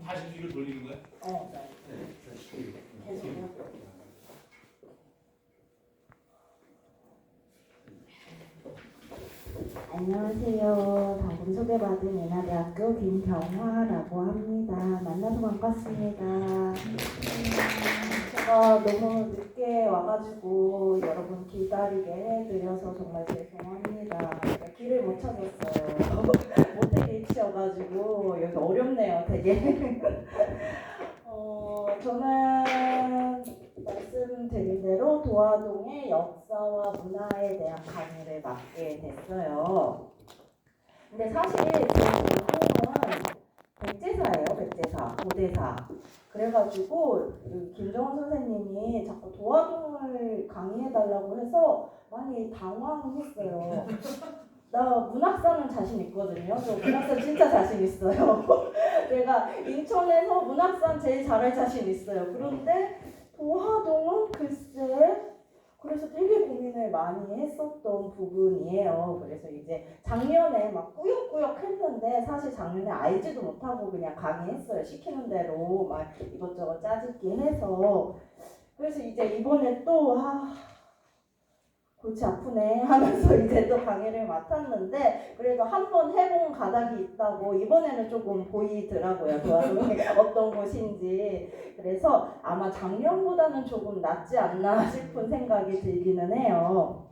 40도로 돌리는 거야? 네. 계속요. 안녕하세요. 방금 소개받은 예나대학교 김경화라고 합니다. 만나서 반갑습니다. 제가 너무 늦게 와가지고 여러분 기다리게 해드려서 정말 죄송합니다. 제가 길을 못 찾았어요. 모태게이츠여가지고 여기 어렵네요, 되게. 저는 말씀드린 대로 도화동의 역사와 문화에 대한 강의를 맡게 됐어요. 근데 사실 제 전공은 백제사예요, 백제사, 고대사. 그래가지고 김정은 선생님이 자꾸 도화동을 강의해달라고 해서 많이 당황했어요. 나 문학사는 자신 있거든요. 저 문학사 진짜 자신 있어요. 제가 인천에서 문학산 제일 잘할 자신 있어요. 그런데 도화동은 글쎄, 그래서 되게 고민을 많이 했었던 부분이에요. 그래서 이제 작년에 막 꾸역꾸역 했는데 사실 작년에 알지도 못하고 그냥 강의했어요. 시키는 대로 막 이것저것 짜집기 해서. 그래서 이제 이번에 또 골치 아프네 하면서 이제 또 강의를 맡았는데 그래도 한 번 해본 가닥이 있다고 이번에는 조금 보이더라고요. 도화동이 어떤 곳인지. 그래서 아마 작년보다는 조금 낫지 않나 싶은 생각이 들기는 해요.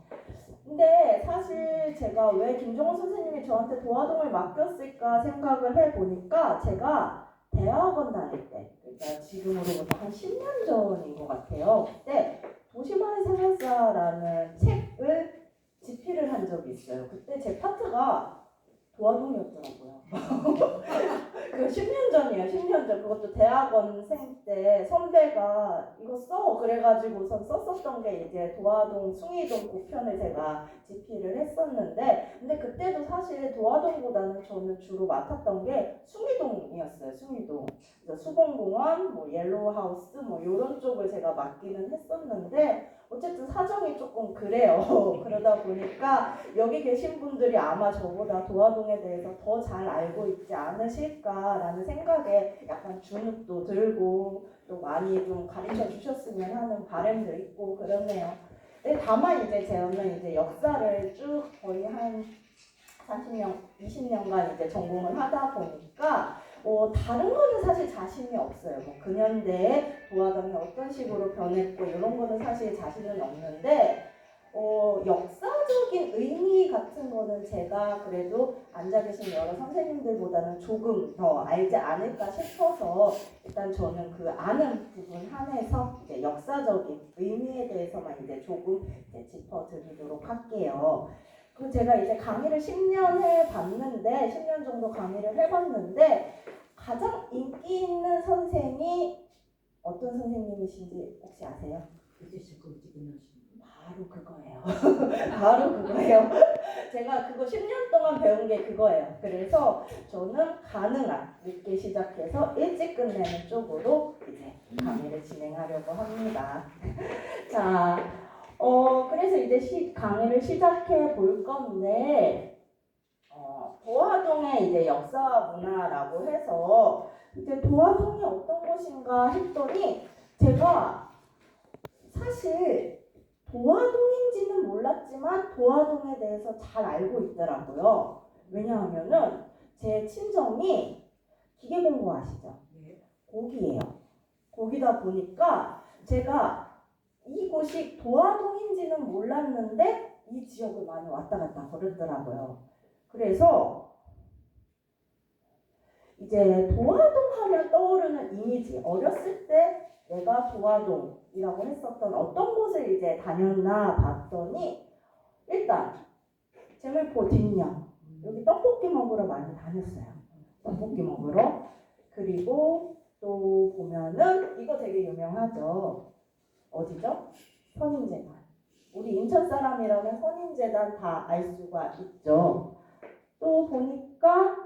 근데 사실 제가 왜 김정은 선생님이 저한테 도화동을 맡겼을까 생각을 해보니까 제가 대학원 다닐 때, 그러니까 지금으로부터 한 10년 전인 것 같아요. 그때 도시마을 생활사라는 책을 집필을 한 적이 있어요. 그때 제 파트가 도화동이었더라고요. 그 10년 전이에요. 10년 전. 그것도 대학원생 때 선배가 이거 써 그래가지고선 썼었던 게 이제 도화동, 숭이동 그 편을 제가 집필을 했었는데, 근데 그때도 사실 도화동보다는 저는 주로 맡았던 게 숭이동이었어요. 숭이동. 수봉공원, 뭐 옐로우하우스, 뭐 이런 쪽을 제가 맡기는 했었는데 어쨌든 사정이 조금 그래요. 그러다 보니까 여기 계신 분들이 아마 저보다 도화동에 대해서 더 잘 알고 있지 않으실까라는 생각에 약간 주눅도 들고 또 많이 좀 가르쳐 주셨으면 하는 바람도 있고 그렇네요. 근데 다만 이제 저는 이제 역사를 쭉 거의 한 40년, 20년간 이제 전공을 하다 보니까 다른 거는 사실 자신이 없어요. 뭐 근현대에 도화동이 어떤 식으로 변했고 이런 거는 사실 자신은 없는데 역사적인 의미 같은 거는 제가 그래도 앉아 계신 여러 선생님들보다는 조금 더 알지 않을까 싶어서 일단 저는 그 아는 부분 한해서 이제 역사적인 의미에 대해서만 이제 조금 이제 짚어드리도록 할게요. 그리고 제가 이제 강의를 10년 해봤는데 10년 정도 강의를 해봤는데 가장 인기 있는 선생이 어떤 선생님이신지 혹시 아세요? 바로 그거예요. 바로 그거예요. 제가 그거 10년 동안 배운 게 그거예요. 그래서 저는 가능한 늦게 시작해서 일찍 끝내는 쪽으로 이제 강의를 진행하려고 합니다. 자, 그래서 이제 강의를 시작해 볼 건데, 도화동의 이제 역사와 문화라고 해서 이제 도화동이 어떤 곳인가 했더니 제가 사실 도화동인지는 몰랐지만 도화동에 대해서 잘 알고 있더라고요. 왜냐하면은 제 친정이 기계공고 아시죠? 고기예요. 고기다 보니까 제가 이곳이 도화동인지는 몰랐는데 이 지역을 많이 왔다 갔다 걸었더라고요. 그래서 이제 도화동 하면 떠오르는 이미지, 어렸을 때 내가 도화동이라고 했었던 어떤 곳을 이제 다녔나 봤더니 일단 재물포 뒷면 여기 떡볶이 먹으러 많이 다녔어요. 떡볶이 먹으러. 그리고 또 보면은 이거 되게 유명하죠. 어디죠? 선인재단. 우리 인천 사람이라면 선인재단 다 알 수가 있죠. 또 보니까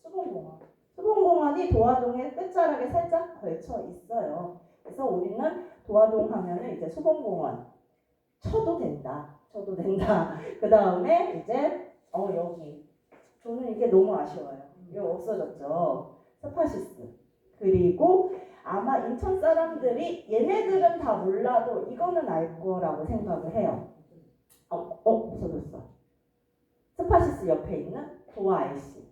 수봉공원. 수봉공원이 도화동의 끝자락에 살짝 걸쳐 있어요. 그래서 우리는 도화동 하면은 이제 수봉공원 쳐도 된다. 쳐도 된다. 그 다음에 이제 여기 저는 이게 너무 아쉬워요. 이거 없어졌죠. 스파시스. 그리고 아마 인천 사람들이 얘네들은 다 몰라도 이거는 알 거라고 생각을 해요. 없어졌어. 스파시스 옆에 있는 도화 IC.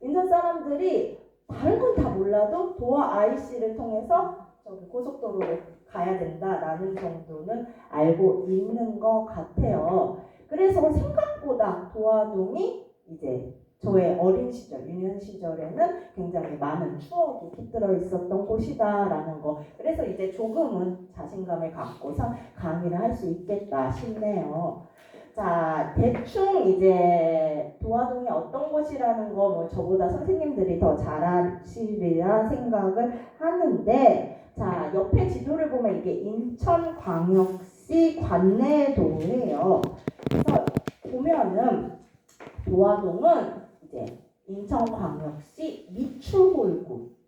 인천 사람들이 다른 건 다 몰라도 도화 IC를 통해서 저기 고속도로를 가야 된다라는 정도는 알고 있는 것 같아요. 그래서 생각보다 도화동이 이제 저의 어린 시절, 유년 시절에는 굉장히 많은 추억이 깃들어 있었던 곳이다라는 거. 그래서 이제 조금은 자신감을 갖고서 강의를 할 수 있겠다 싶네요. 자, 대충 이제 도화동이 어떤 곳이라는 거 뭐 저보다 선생님들이 더 잘 아시리라 생각을 하는데, 자, 옆에 지도를 보면 이게 인천광역시 관내도예요. 그래서 보면은 도화동은 이제 인천광역시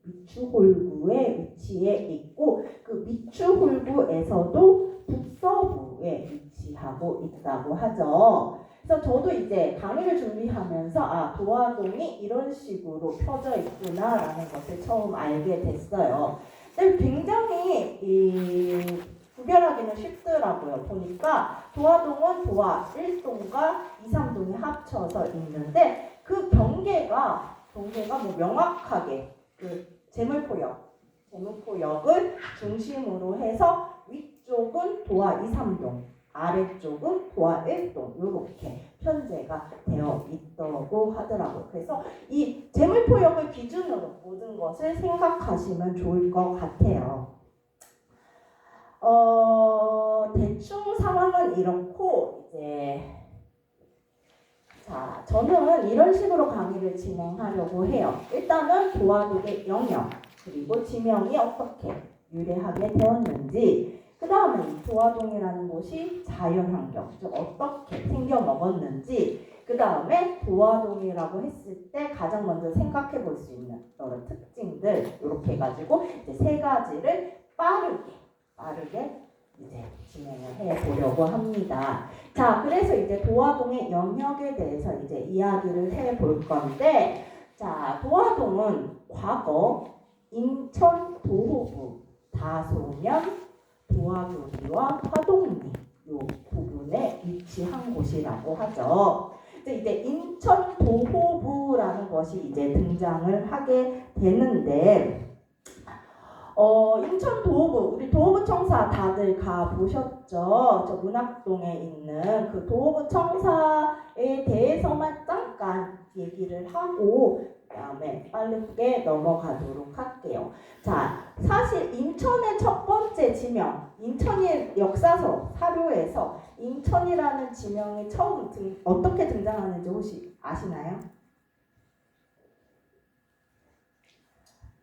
미추홀구에 위치해 있고, 그 미추홀구에서도 북서부에 위치하고 있다고 하죠. 그래서 저도 이제 강의를 준비하면서 도화동이 이런 식으로 펴져 있구나라는 것을 처음 알게 됐어요. 근데 굉장히 구별하기는 쉽더라고요. 보니까 도화동은 도화 1동과 2, 3동이 합쳐서 있는데 그 경계가 뭐 명확하게 그 재물포역을 중심으로 해서 위쪽은 도화 2, 3동, 아래쪽은 도화 1동 이렇게 편제가 되어 있다고 하더라고요. 그래서 이 재물포역을 기준으로 모든 것을 생각하시면 좋을 것 같아요. 대충 상황은 이렇고, 이제 자, 저는 이런 식으로 강의를 진행하려고 해요. 일단은 도화동의 영역, 그리고 지명이 어떻게 유래하게 되었는지, 그 다음에 이 도화동이라는 곳이 자연환경, 즉 어떻게 생겨먹었는지, 그 다음에 도화동이라고 했을 때 가장 먼저 생각해 볼 수 있는 여러 특징들, 이렇게 해가지고 이제 세 가지를 빠르게 이제 진행을 해 보려고 합니다. 자, 그래서 이제 도화동의 영역에 대해서 이제 이야기를 해 볼 건데, 자, 도화동은 과거 인천 도호부, 다소면, 도화교리와 화동리 요 부분에 위치한 곳이라고 하죠. 이제 인천 도호부라는 것이 이제 등장을 하게 되는데, 인천 도호부, 우리 도호부 청사 다들 가 보셨죠? 저 문학동에 있는 그 도호부 청사에 대해서만 잠깐 얘기를 하고 그다음에 빠르게 넘어가도록 할게요. 자, 사실 인천의 첫 번째 지명, 인천의 역사서 사료에서 인천이라는 지명이 처음 어떻게 등장하는지 혹시 아시나요?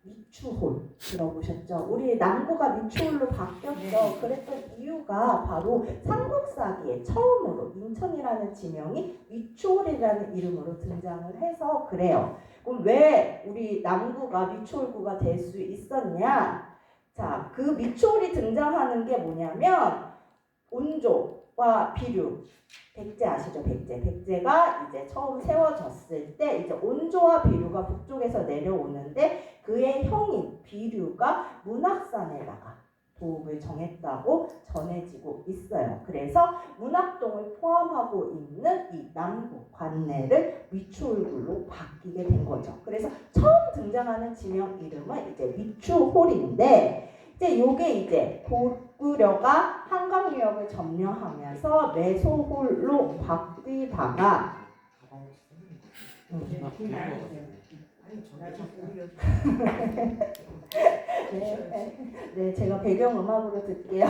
미추홀 들어보셨죠? 우리 남구가 미추홀로 바뀌었죠. 그랬던 이유가 바로 삼국사기에 처음으로 인천이라는 지명이 미추홀이라는 이름으로 등장을 해서 그래요. 그럼 왜 우리 남구가 미추홀구가 될 수 있었냐? 자, 그 미추홀이 등장하는 게 뭐냐면 온조와 비류, 백제 아시죠? 백제가 이제 처음 세워졌을 때 이제 온조와 비류가 북쪽에서 내려오는데 그의 형인 비류가 문학산에다가 도읍을 정했다고 전해지고 있어요. 그래서 문학동을 포함하고 있는 이 남구 관내를 미추홀구로 바뀌게 된 거죠. 그래서 처음 등장하는 지명 이름은 이제 미추홀인데, 이제 요게 이제 고구려가 한강유역을 점령하면서 매소홀로 바뀌다가 네, 제가 배경음악으로 듣게요.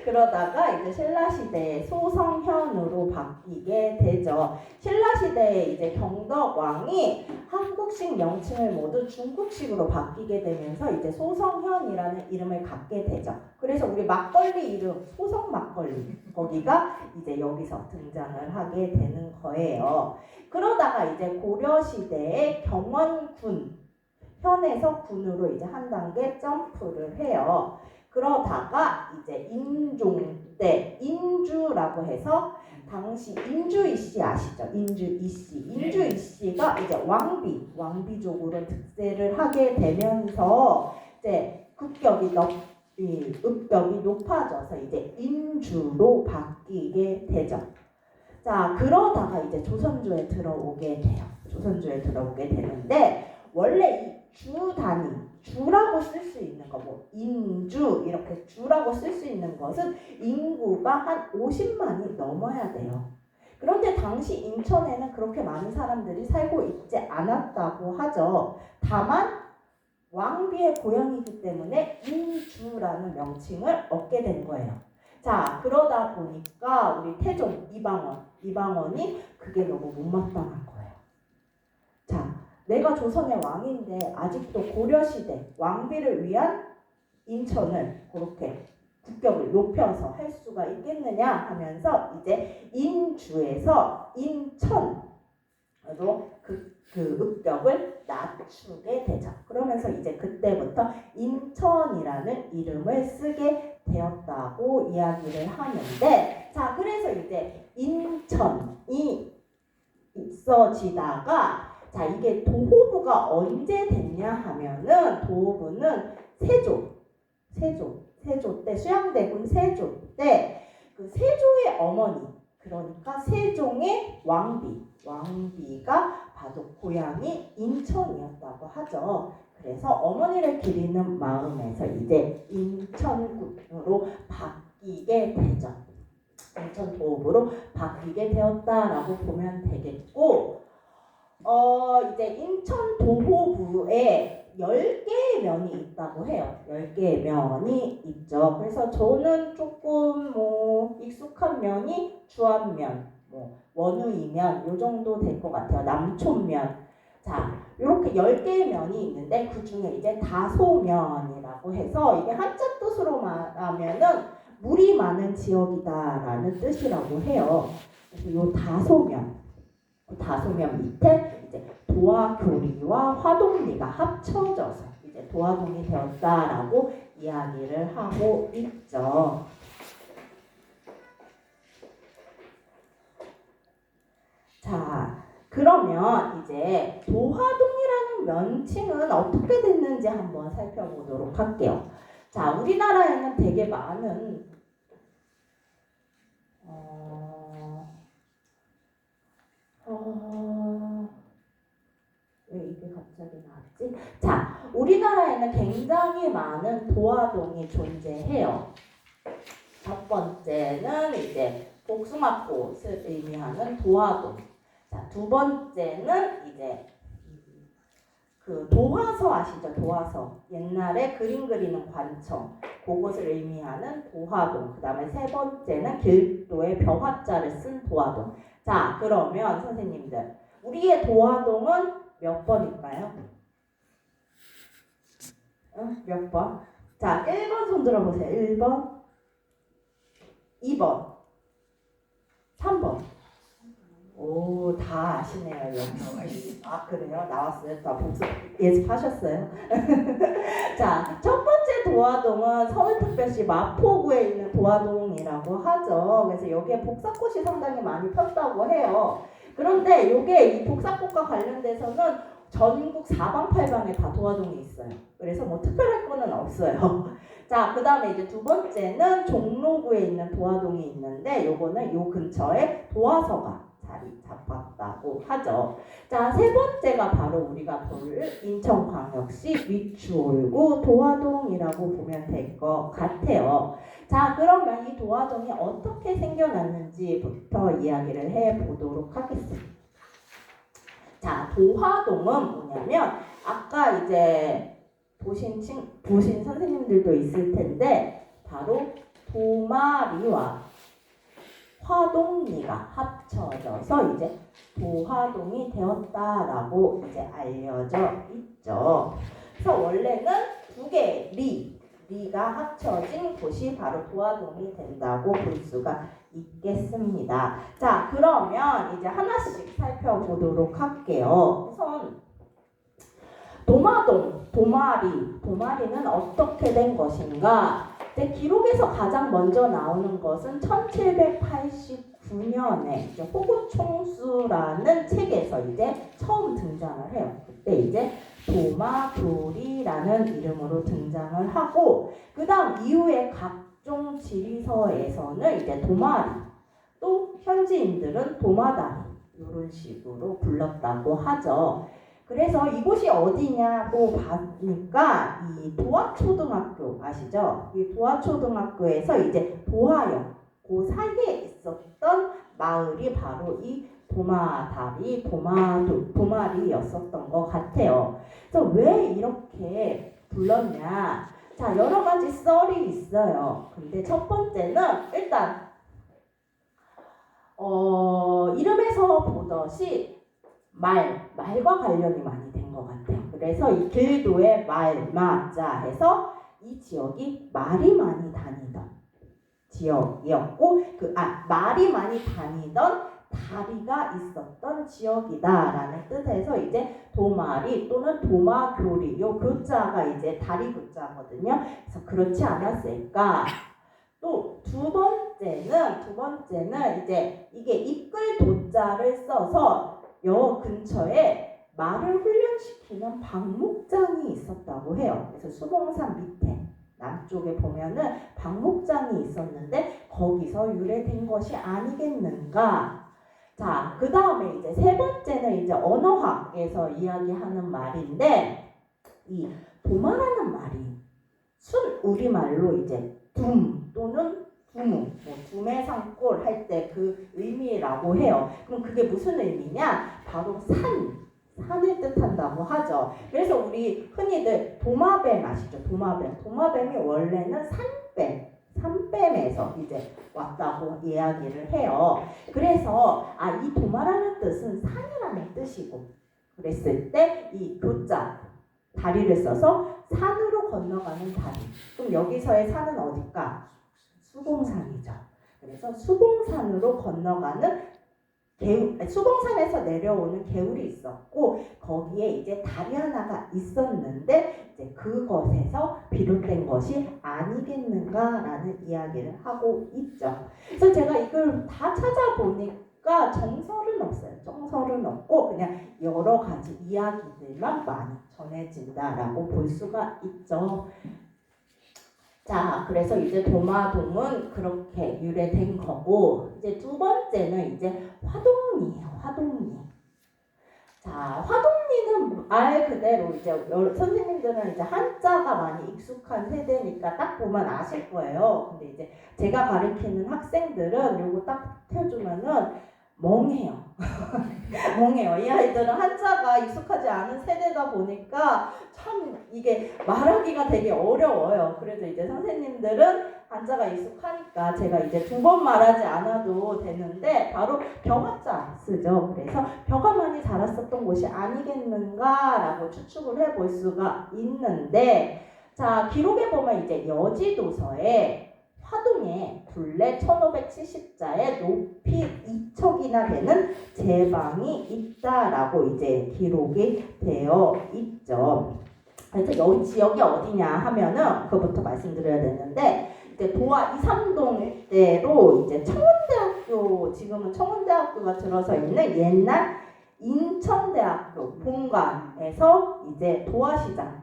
그러다가 이제 신라시대의 소성현으로 바뀌게 되죠. 신라시대에 이제 경덕왕이 한국식 명칭을 모두 중국식으로 바뀌게 되면서 이제 소성현이라는 이름을 갖게 되죠. 그래서 우리 막걸리 이름 소성 막걸리, 거기가 이제 여기서 등장을 하게 되는 거예요. 그러다가 이제 고려시대의 경원군, 현에서 군으로 이제 한 단계 점프를 해요. 그러다가 이제 인종 때 인주라고 해서 당시 인주이 씨 아시죠? 인주이 씨. 인주이 씨가 이제 왕비족으로 득세를 하게 되면서 이제 읍격이 높아져서 이제 인주로 바뀌게 되죠. 자, 그러다가 이제 조선조에 들어오게 돼요. 조선조에 들어오게 되는데 원래 이 주 단위, 주라고 쓸 수 있는 거, 뭐 인주 이렇게 주라고 쓸 수 있는 것은 인구가 한 50만이 넘어야 돼요. 그런데 당시 인천에는 그렇게 많은 사람들이 살고 있지 않았다고 하죠. 다만 왕비의 고향이기 때문에 인주라는 명칭을 얻게 된 거예요. 자, 그러다 보니까 우리 태종 이방원이 그게 너무 못마땅한 거예요. 자, 내가 조선의 왕인데 아직도 고려시대 왕비를 위한 인천을 그렇게 국격을 높여서 할 수가 있겠느냐 하면서 이제 인주에서 인천으로 그 읍격을 낮추게 되죠. 그러면서 이제 그때부터 인천이라는 이름을 쓰게 되었다고 이야기를 하는데, 자, 그래서 이제 인천이 있어지다가, 자, 이게 도호부가 언제 됐냐 하면은 도호부는 세조 때, 수양대군 세조 때 그 세조의 어머니, 그러니까 세종의 왕비가 바로 고향이 인천이었다고 하죠. 그래서 어머니를 기리는 마음에서 이제 인천군으로 바뀌게 되죠. 인천 도읍으로 바뀌게 되었다라고 보면 되겠고, 이제 인천 도호부에 10개의 면이 있다고 해요. 10개의 면이 있죠. 그래서 저는 조금 익숙한 면이 주안면, 원우이면 요 정도 될 것 같아요. 남촌면. 자, 이렇게 10개의 면이 있는데 그 중에 이제 다소면이라고 해서 이게 한자 뜻으로 말하면은 물이 많은 지역이다라는 뜻이라고 해요. 그래서 요 다소면 밑에 이제 도화교리와 화동리가 합쳐져서 이제 도화동이 되었다라고 이야기를 하고 있죠. 자, 그러면 이제 도화동이라는 명칭은 어떻게 됐는지 한번 살펴보도록 할게요. 자, 우리나라에는 되게 많은 왜 이게 갑자기 나왔지? 자, 우리나라에는 굉장히 많은 도화동이 존재해요. 첫 번째는 이제 복숭아꽃을 의미하는 도화동. 자, 두 번째는 이제 그 도화서 아시죠? 도화서. 옛날에 그림 그리는 관청. 그것을 의미하는 도화동. 그 다음에 세 번째는 길도에 벼화자를 쓴 도화동. 자, 그러면 선생님들, 우리의 도화동은 몇 번일까요? 몇 번? 자, 1번 손 들어보세요. 1번, 2번, 3번. 오, 다 아시네요. 여기. 아, 그래요? 나왔어요? 다 복습 예습하셨어요? 자, 첫 번째 도화동은 서울특별시 마포구에 있는 도화동이라고 하죠. 그래서 여기에 복사꽃이 상당히 많이 폈다고 해요. 그런데 이게 이 복사꽃과 관련돼서는 전국 사방팔방에 다 도화동이 있어요. 그래서 뭐 특별할 거는 없어요. 자, 그 다음에 이제 두 번째는 종로구에 있는 도화동이 있는데 요거는 요 근처에 도화서가 자리 잡았다고 하죠. 자, 세 번째가 바로 우리가 볼 인천광역시 위추홀구 도화동이라고 보면 될 것 같아요. 자, 그러면 이 도화동이 어떻게 생겨났는지부터 이야기를 해보도록 하겠습니다. 자, 도화동은 뭐냐면 아까 이제 보신 선생님들도 있을 텐데 바로 도마리와 화동리가 합쳐져서 이제 도화동이 되었다라고 이제 알려져 있죠. 그래서 원래는 두 개의 리가 합쳐진 곳이 바로 도화동이 된다고 볼 수가 있겠습니다. 자, 그러면 이제 하나씩 살펴보도록 할게요. 우선 도마동, 도마리는 어떻게 된 것인가? 기록에서 가장 먼저 나오는 것은 1789 1999년에 이제 호구총수라는 책에서 이제 처음 등장을 해요. 그때 이제 도마교리라는 이름으로 등장을 하고, 그 다음 이후에 각종 지리서에서는 이제 도마리, 또 현지인들은 도마다리 이런 식으로 불렀다고 하죠. 그래서 이곳이 어디냐고 보니까 이 도화초등학교 아시죠? 이 도화초등학교에서 이제 도화역 그 사이에 있었던 마을이 바로 이 도마다리, 도마리였었던 것 같아요. 그래서 왜 이렇게 불렀냐? 자, 여러 가지 썰이 있어요. 근데 첫 번째는 일단 이름에서 보듯이 말과 관련이 많이 된 것 같아요. 그래서 이 길도의 말마자 해서 이 지역이 말이 많이 다니던 지역이었고, 말이 많이 다니던 다리가 있었던 지역이다라는 뜻에서 이제 도마리 또는 도마교리, 요 교자가 이제 다리 교자거든요. 그래서 그렇지 않았을까? 또 두 번째는 이제 이게 이끌 도자를 써서 여 근처에 말을 훈련시키는 방목장이 있었다고 해요. 그래서 수봉산 밑에 남쪽에 보면은 방목장이 있었는데 거기서 유래된 것이 아니겠는가. 자, 그 다음에 이제 세 번째는 이제 언어학에서 이야기하는 말인데, 이 도마라는 말이 순 우리말로 이제 둠 또는 두무, 두매 산골 할 때 그 의미라고 해요. 그럼 그게 무슨 의미냐? 바로 산을 뜻한다고 하죠. 그래서 우리 흔히들 도마뱀 아시죠? 도마뱀이 원래는 산뱀에서 이제 왔다고 이야기를 해요. 그래서 이 도마라는 뜻은 산이라는 뜻이고, 그랬을 때 이 교자 다리를 써서 산으로 건너가는 다리. 그럼 여기서의 산은 어딜까? 수봉산이죠. 그래서 수봉산으로 건너가는 수봉산에서 내려오는 개울이 있었고, 거기에 이제 다리 하나가 있었는데 이제 그것에서 비롯된 것이 아니겠는가라는 이야기를 하고 있죠. 그래서 제가 이걸 다 찾아보니까 정설은 없어요. 정설은 없고 그냥 여러 가지 이야기들만 많이 전해진다라고 볼 수가 있죠. 자, 그래서 이제 도마동은 그렇게 유래된 거고, 이제 두 번째는 이제 화동리예요. 화동리. 자, 화동리는 말 그대로 이제 선생님들은 이제 한자가 많이 익숙한 세대니까 딱 보면 아실 거예요. 근데 이제 제가 가르치는 학생들은 요거 딱 펴주면은 멍해요. 멍해요. 이 아이들은 한자가 익숙하지 않은 세대다 보니까 참 이게 말하기가 되게 어려워요. 그래서 이제 선생님들은 한자가 익숙하니까 제가 이제 두 번 말하지 않아도 되는데 바로 벼가자 쓰죠. 그래서 벼가 많이 자랐었던 곳이 아니겠는가라고 추측을 해볼 수가 있는데, 자, 기록에 보면 이제 여지도서에 화동에 둘레 1570자에 높이 2척이나 되는 제방이 있다라고 이제 기록이 되어 있죠. 그래서 여기 지역이 어디냐 하면은 그거부터 말씀드려야 되는데, 이제 도화 이삼동 일대로 이제 청운대학교, 지금은 청운대학교가 들어서 있는 옛날 인천대학교 본관에서 이제 도화시장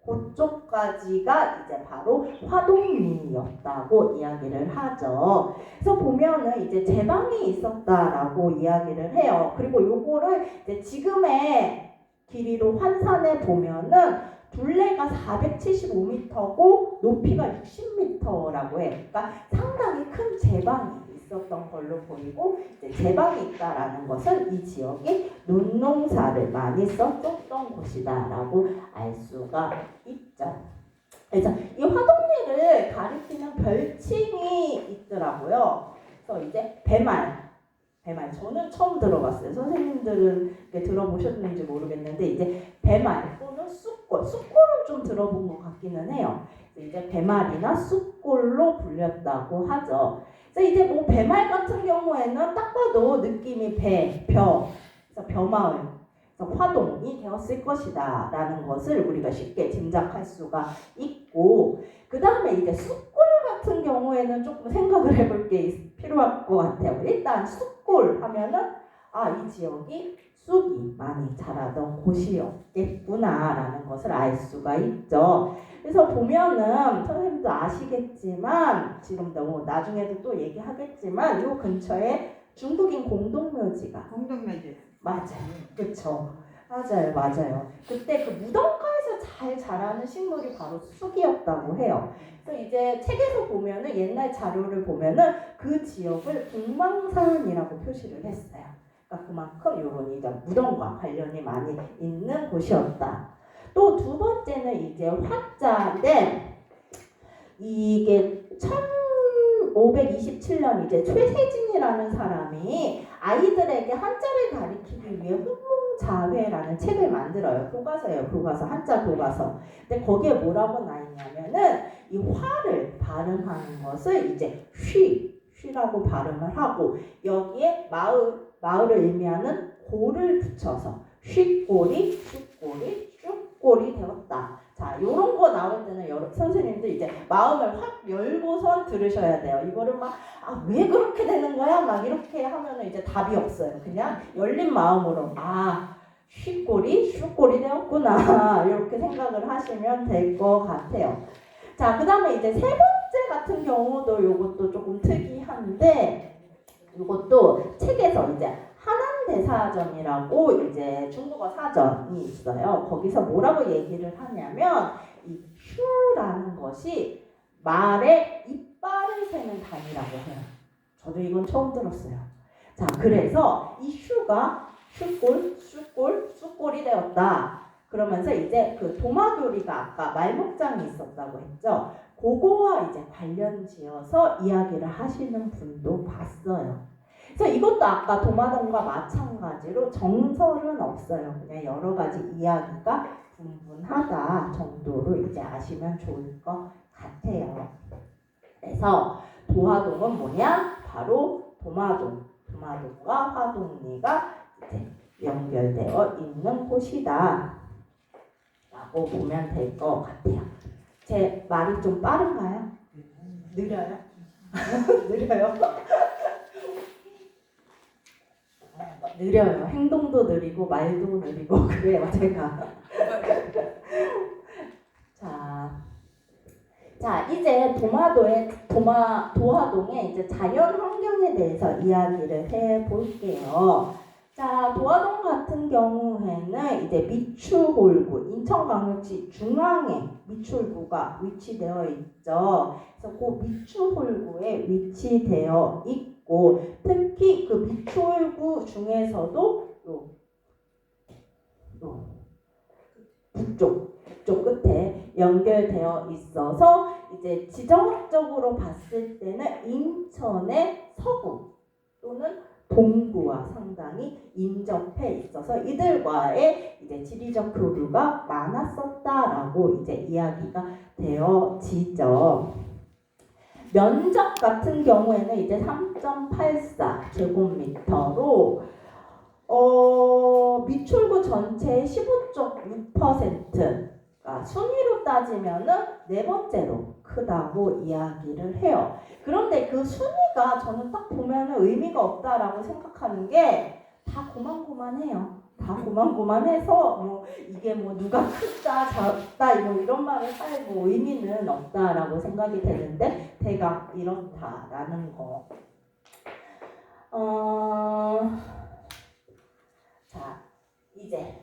그쪽까지가 이제 바로 화동리였다고 이야기를 하죠. 그래서 보면은 이제 제방이 있었다라고 이야기를 해요. 그리고 요거를 이제 지금의 길이로 환산해 보면은 둘레가 475m고 높이가 60m라고 해요. 그러니까 상당히 큰 제방이 있었던 걸로 보이고, 이제 제방이 있다라는 것은 이 지역이 논농사를 많이 썼던 곳이다라고 알 수가 있죠. 그래서 이 화동리를 가리키는 별칭이 있더라고요. 그래서 이제 배말 저는 처음 들어봤어요. 선생님들은 들어보셨는지 모르겠는데, 이제 배말 또는 쑥골은 좀 들어본 것 같기는 해요. 이제 배말이나 쑥골로 불렸다고 하죠. 그래서 이제 뭐 배말 같은 경우에는 딱 봐도 느낌이 그래서 벼마을, 그래서 화동이 되었을 것이다라는 것을 우리가 쉽게 짐작할 수가 있고, 그 다음에 이제 쑥골 같은 경우에는 조금 생각을 해볼 게 필요할 것 같아요. 일단 쑥골 하면은 이 지역이 쑥이 많이 자라던 곳이었겠구나라는 것을 알 수가 있죠. 그래서 보면은 선생님도 아시겠지만 지금 너무 나중에도 또 얘기하겠지만 이 근처에 중국인 공동묘지가 맞아요. 그렇죠. 맞아요. 그때 그 무덤가에서 잘 자라는 식물이 바로 쑥이었다고 해요. 그래서 이제 책에서 보면은 옛날 자료를 보면은 그 지역을 동방산이라고 표시를 했어요. 그러니까 그만큼 이런 이제 무덤과 관련이 많이 있는 곳이었다. 또 두 번째는 이제 화자인데 이게 1527년 이제 최세진이라는 사람이 아이들에게 한자를 가리키기 위해 훈몽자회라는 책을 만들어요. 교과서 한자 교과서. 근데 거기에 뭐라고 나 있냐면은 이 화를 발음하는 것을 이제 쉬라고 발음을 하고 여기에 마을을 의미하는 고를 붙여서 쉬꼬리, 쑥꼬리, 쑥꼬리 되었다. 자, 요런 거 나올 때는 선생님도 이제 마음을 확 열고선 들으셔야 돼요. 이거를 왜 그렇게 되는 거야? 막 이렇게 하면은 이제 답이 없어요. 그냥 열린 마음으로 쉬꼬리, 쑥꼬리 되었구나. 이렇게 생각을 하시면 될 것 같아요. 자, 그 다음에 이제 세 번째 같은 경우도 요것도 조금 특이한데 이것도 책에서 이제 한안대사전이라고 이제 중국어 사전이 있어요. 거기서 뭐라고 얘기를 하냐면 이 휴라는 것이 말의 이빨을 세는 단위라고 해요. 저도 이건 처음 들었어요. 자, 그래서 이 휴가 쑥골이 되었다. 그러면서 이제 그 도마교리가 아까 말목장이 있었다고 했죠. 그거와 이제 관련 지어서 이야기를 하시는 분도 봤어요. 그래서 이것도 아까 도마동과 마찬가지로 정설은 없어요. 그냥 여러 가지 이야기가 분분하다 정도로 이제 아시면 좋을 것 같아요. 그래서 도화동은 뭐냐? 바로 도마동과 화동리가 이제 연결되어 있는 곳이다 라고 보면 될 것 같아요. 제 말이 좀 빠른가요? 느려요? 느려요? 느려요. 행동도 느리고 말도 느리고 그래요 제가. 자 이제 도화동의 이제 자연 환경에 대해서 이야기를 해볼게요. 자, 도화동 같은 경우에는 이제 미추홀구, 인천광역시 중앙에 미추홀구가 위치되어 있죠. 그래서 그 미추홀구에 위치되어 있고, 특히 그 미추홀구 중에서도 북쪽 끝에 연결되어 있어서 이제 지정학적으로 봤을 때는 인천의 서구 또는 동구와 상당히 인접해 있어서 이들과의 이제 지리적 교류가 많았었다라고 이제 이야기가 되어지죠. 면적 같은 경우에는 이제 3.84 제곱미터로 미출구 전체의 15.6%가 순위로 따지면은 네 번째로 크다고 이야기를 해요. 그런데 그 순위가 저는 딱 보면은 의미가 없다라고 생각하는 게 다 고만고만해요. 다 고만고만해서 뭐 이게 뭐 누가 크다 작다 뭐 이런 말을 할 뭐 의미는 없다라고 생각이 되는데 대강 이렇다라는 거. 자 이제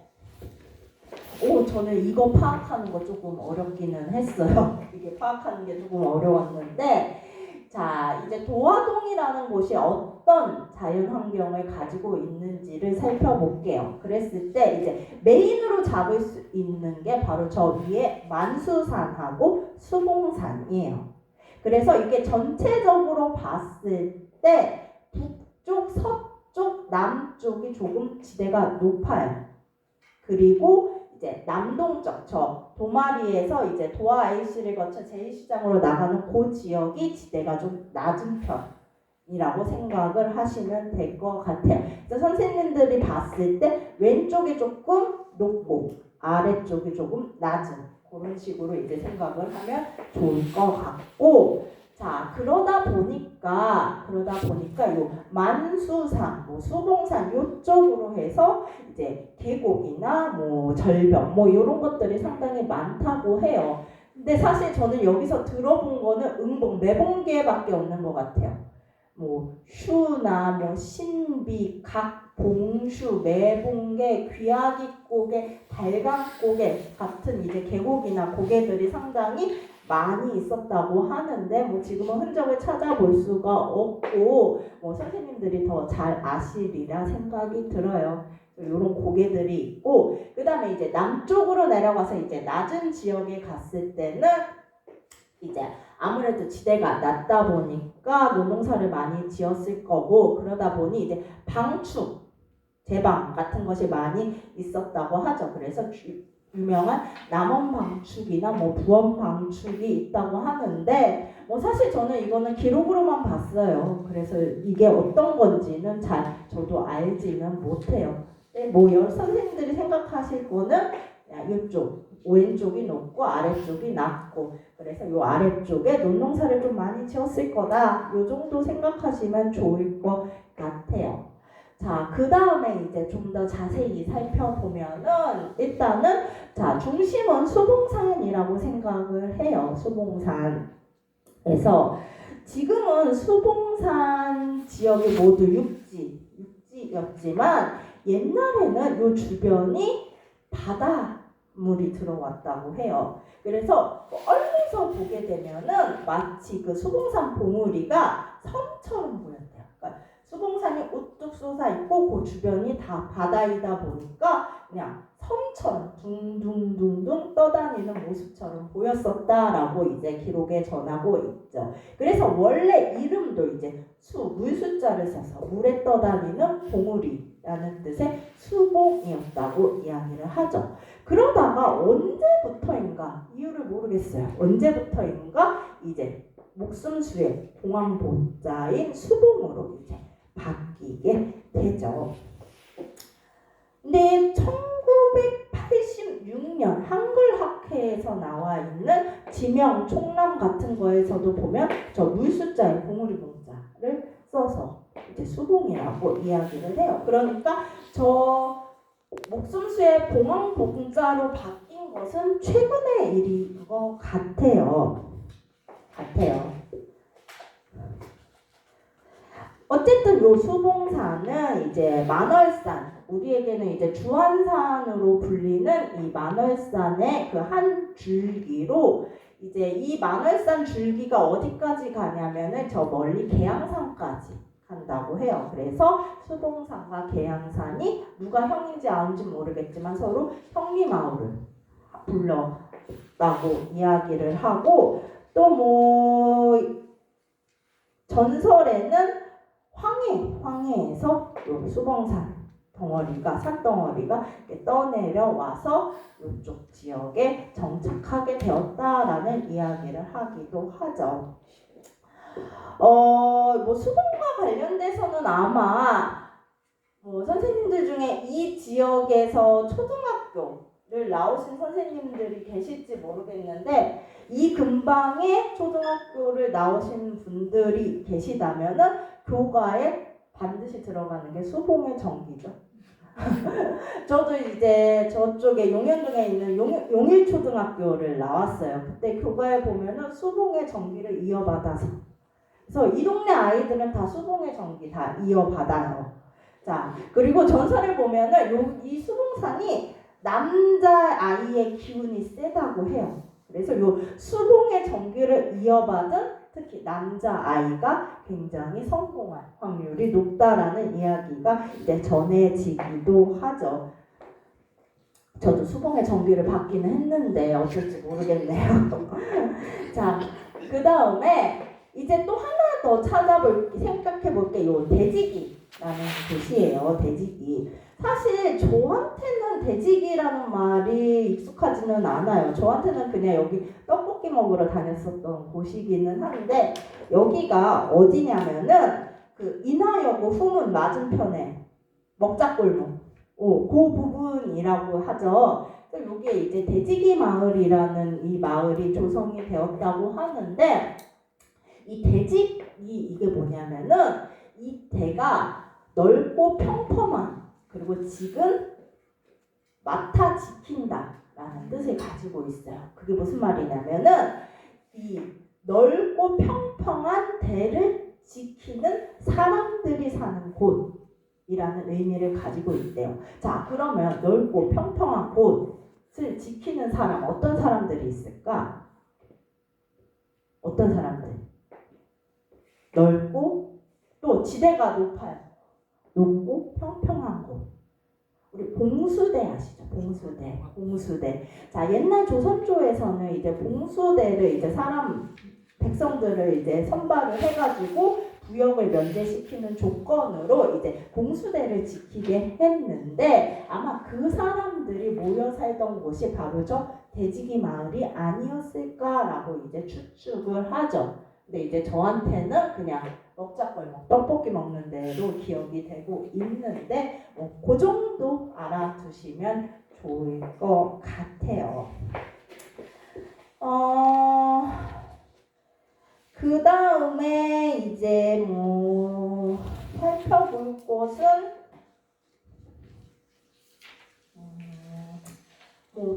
저는 이거 파악하는 거 조금 어렵기는 했어요. 이게 파악하는 게 조금 어려웠는데 자 이제 도화동이라는 곳이 어떤 자연 환경을 가지고 있는지를 살펴볼게요. 그랬을 때 이제 메인으로 잡을 수 있는 게 바로 저 위에 만수산하고 수봉산이에요. 그래서 이게 전체적으로 봤을 때 북쪽, 서쪽, 남쪽이 조금 지대가 높아요. 그리고 이제 남동쪽 저 도마리에서 이제 도화 IC를 거쳐 제2시장으로 나가는 그 지역이 지대가 좀 낮은 편이라고 생각을 하시면 될 것 같아요. 그래서 선생님들이 봤을 때 왼쪽이 조금 높고 아래쪽이 조금 낮은 그런 식으로 이제 생각을 하면 좋을 것 같고 자, 그러다 보니까 요 만수산, 뭐 수봉산 요쪽으로 해서 이제 계곡이나 뭐 절벽 뭐 이런 것들이 상당히 많다고 해요. 근데 사실 저는 여기서 들어본 거는 음봉, 매봉계밖에 없는 것 같아요. 뭐 슈나 뭐 신비, 각, 봉슈, 매봉계, 귀하기고개, 달강고개 같은 이제 계곡이나 고개들이 상당히 많이 있었다고 하는데 뭐 지금은 흔적을 찾아볼 수가 없고 뭐 선생님들이 더 잘 아시리라 생각이 들어요. 이런 고개들이 있고 그 다음에 이제 남쪽으로 내려가서 이제 낮은 지역에 갔을 때는 이제 아무래도 지대가 낮다 보니까 농사를 많이 지었을 거고 그러다 보니 이제 방축, 제방 같은 것이 많이 있었다고 하죠. 그래서 유명한 남원방축이나 뭐 부원방축이 있다고 하는데 뭐 사실 저는 이거는 기록으로만 봤어요. 그래서 이게 어떤 건지는 잘 저도 알지는 못해요. 뭐 여러 선생님들이 생각하실 거는 이쪽 왼쪽이 높고 아래쪽이 낮고 그래서 요 아래쪽에 논농사를 좀 많이 지었을 거다. 요 정도 생각하시면 좋을 것 같아요. 자, 그 다음에 이제 좀 더 자세히 살펴보면은 일단은 자, 중심은 수봉산이라고 생각을 해요. 수봉산에서 지금은 수봉산 지역이 모두 육지였지만 옛날에는 요 주변이 바닷물이 들어왔다고 해요. 그래서 멀리서 보게 되면은 마치 그 수봉산 봉우리가 섬처럼 보였대요. 그러니까 수봉산이 우뚝 솟아 있고 그 주변이 다 바다이다 보니까 그냥 섬처럼 둥둥둥둥 떠다니는 모습처럼 보였었다라고 이제 기록에 전하고 있죠. 그래서 원래 이름도 이제 물숫자를 써서 물에 떠다니는 봉우리라는 뜻의 수봉이었다고 이야기를 하죠. 그러다가 언제부터인가 이유를 모르겠어요. 언제부터인가 이제 목숨수의 봉황보자인 수봉으로 이제 바뀌게 되죠. 근데 1986년 한글학회에서 나와 있는 지명 총람 같은 거에서도 보면 저 물숫자에 봉우리 봉자를 써서 이제 수봉이라고 이야기를 해요. 그러니까 저 목숨수의 봉황봉자로 바뀐 것은 최근의 일인 것 같아요. 어쨌든 요 수봉산은 이제 만월산, 우리에게는 이제 주안산으로 불리는 이 만월산의 그 한 줄기로 이제 이 만월산 줄기가 어디까지 가냐면은 저 멀리 계양산까지 간다고 해요. 그래서 수봉산과 계양산이 누가 형인지 아닌지 모르겠지만 서로 형리마을을 불렀다고 이야기를 하고 또 뭐 전설에는 황해에서 수봉산 덩어리가 산덩어리가 떠내려와서 이쪽 지역에 정착하게 되었다라는 이야기를 하기도 하죠. 뭐 수봉과 관련돼서는 아마 뭐 선생님들 중에 이 지역에서 초등학교를 나오신 선생님들이 계실지 모르겠는데 이 근방에 초등학교를 나오신 분들이 계시다면은 교과에 반드시 들어가는 게 수봉의 정기죠. 저도 이제 저쪽에 용현동에 있는 용일초등학교를 나왔어요. 그때 교과에 보면은 수봉의 정기를 이어받아서 그래서 이 동네 아이들은 다 수봉의 정기 다 이어받아요. 자, 그리고 전설을 보면은 이 수봉산이 남자 아이의 기운이 세다고 해요. 그래서 요 수봉의 정기를 이어받은 특히 남자 아이가 굉장히 성공할 확률이 높다라는 이야기가 이제 전해지기도 하죠. 저도 수봉의 정기를 받기는 했는데 어쩔지 모르겠네요. 자, 그 다음에 이제 또 하나 더 생각해볼게. 요 대지기라는 뜻이에요. 대지기. 사실 저한테는 대지기라는 말이 익숙하지는 않아요. 저한테는 그냥 여기 떡볶이 먹으러 다녔었던 곳이기는 한데 여기가 어디냐면은 그 인하여고 후문 맞은편에 먹자골목 그 부분이라고 하죠. 여기에 이제 대지기 마을이라는 이 마을이 조성이 되었다고 하는데 이 대직이 이게 뭐냐면은 이 대가 넓고 평범한 그리고 직은 맡아 지킨다라는 뜻을 가지고 있어요. 그게 무슨 말이냐면은 이 넓고 평평한 대를 지키는 사람들이 사는 곳이라는 의미를 가지고 있대요. 자, 그러면 넓고 평평한 곳을 지키는 사람, 어떤 사람들이 있을까? 어떤 사람들? 넓고 또 지대가 높아요. 높고 평평한 곳. 우리 봉수대 아시죠? 봉수대. 자, 옛날 조선조에서는 이제 봉수대를 이제 백성들을 이제 선발을 해가지고 부역을 면제시키는 조건으로 이제 봉수대를 지키게 했는데 아마 그 사람들이 모여 살던 곳이 바로 저 대지기 마을이 아니었을까라고 이제 추측을 하죠. 근데 이제 저한테는 그냥 먹자골목 떡볶이 먹는 대로 기억이 되고 있는데 그 정도 알아두시면 좋을 것 같아요. 그 다음에 이제 살펴볼 것은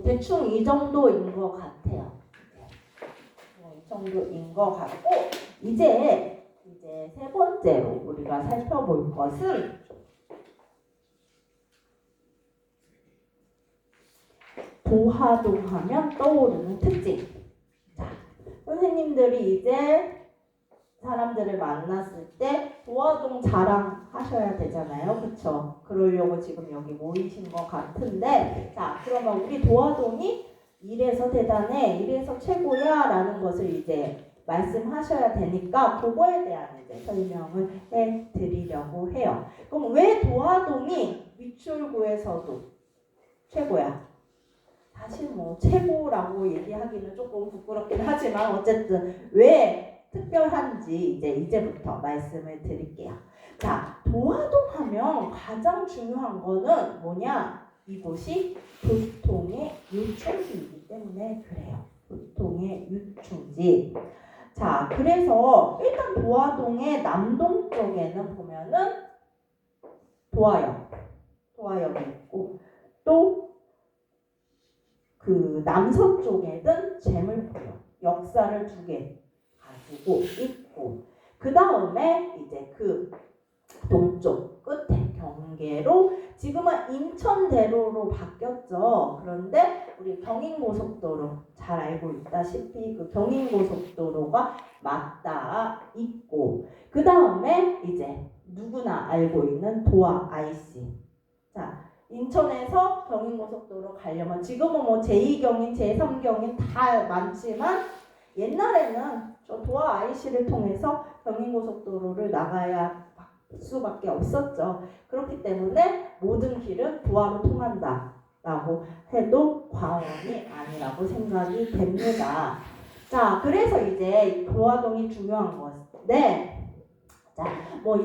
대충 이 정도인 것 같아요. 이 정도인 것 같고 이제 세 번째로 우리가 살펴볼 것은 도화동 하면 떠오르는 특징. 자, 선생님들이 이제 사람들을 만났을 때 도화동 자랑하셔야 되잖아요. 그쵸? 그러려고 지금 여기 모이신 것 같은데 자, 그러면 우리 도화동이 이래서 대단해, 이래서 최고야 라는 것을 이제 말씀하셔야 되니까 그거에 대한 이제 설명을 해드리려고 해요. 그럼 왜 도화동이 위출구에서도 최고야? 사실 최고라고 얘기하기는 조금 부끄럽긴 하지만 어쨌든 왜 특별한지 이제부터 말씀을 드릴게요. 자, 도화동 하면 가장 중요한 거는 뭐냐? 이곳이 교통의 유충지이기 때문에 그래요. 교통의 유충지. 자, 그래서 일단 도화동의 남동쪽에는 보면은 도화역이 있고 또 그 남서쪽에는 제물포역, 역사를 2개 가지고 있고 그 다음에 이제 그 동쪽 끝에 경계로 지금은 인천대로로 바뀌었죠. 그런데 우리 경인고속도로 잘 알고 있다시피 그 경인고속도로가 맞닿아 있고 그 다음에 이제 누구나 알고 있는 도화 IC. 자, 인천에서 경인고속도로 가려면 지금은 제2경인, 제3경인 다 많지만 옛날에는 저 도화 IC를 통해서 경인고속도로를 나가야 수밖에 없었죠. 그렇기 때문에 모든 길은 도화로 통한다라고 해도 과언이 아니라고 생각이 됩니다. 자, 그래서 이제 도화동이 중요한 것인데 자,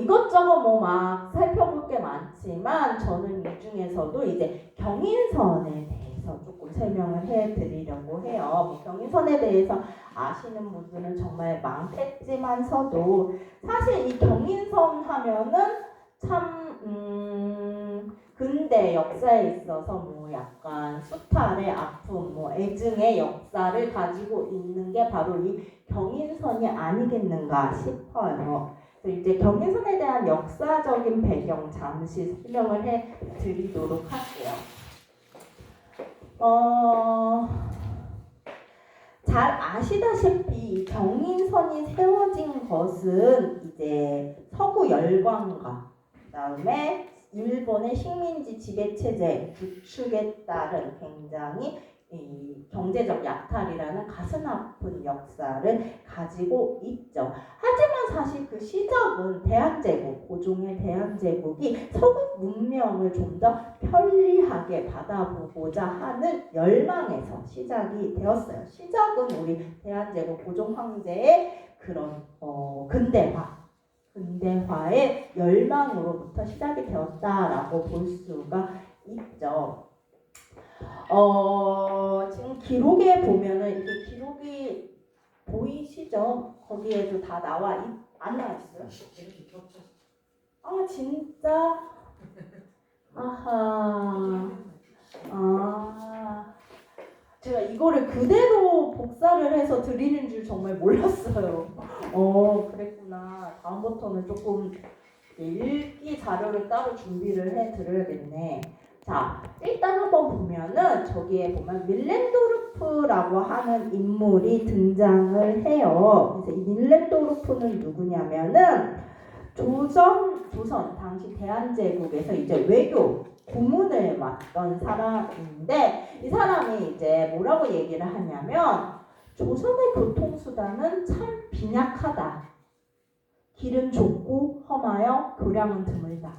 이것저것 막 살펴볼 게 많지만 저는 이 중에서도 이제 경인선에 대해서 조금 설명을 해드리려고 해요. 경인선에 대해서 아시는 분들은 정말 많겠지만서도 사실 이 경인선 하면은 참 근대 역사에 있어서 약간 수탈의 아픔, 애증의 역사를 가지고 있는 게 바로 이 경인선이 아니겠는가 싶어요. 이제 경인선에 대한 역사적인 배경 잠시 설명을 해드리도록 할게요. 잘 아시다시피 경인선이 세워진 것은 이제 서구 열강과 그다음에 일본의 식민지 지배체제 구축에 따른 굉장히 경제적 약탈이라는 가슴 아픈 역사를 가지고 있죠. 하지만 사실 그 시작은 대한제국, 고종의 대한제국이 서구 문명을 좀 더 편리하게 받아보고자 하는 열망에서 시작이 되었어요. 시작은 우리 대한제국 고종 황제의 그런 근대화의 열망으로부터 시작이 되었다라고 볼 수가 있죠. 지금 기록에 보면은 이게 기록이 보이시죠? 거기에도 다 안 나와 있어요? 아 진짜? 아하. 아. 제가 이거를 그대로 복사를 해서 드리는 줄 정말 몰랐어요. 그랬구나. 다음부터는 조금 읽기 자료를 따로 준비를 해 드려야겠네. 자, 일단 한번 보면은 저기에 보면 밀렌도르프라고 하는 인물이 등장을 해요. 그래서 이 밀렌도르프는 누구냐면은 조선 당시 대한제국에서 이제 외교 고문을 맡던 사람인데 이 사람이 이제 뭐라고 얘기를 하냐면 조선의 교통수단은 참 빈약하다. 길은 좁고 험하여 교량은 드물다.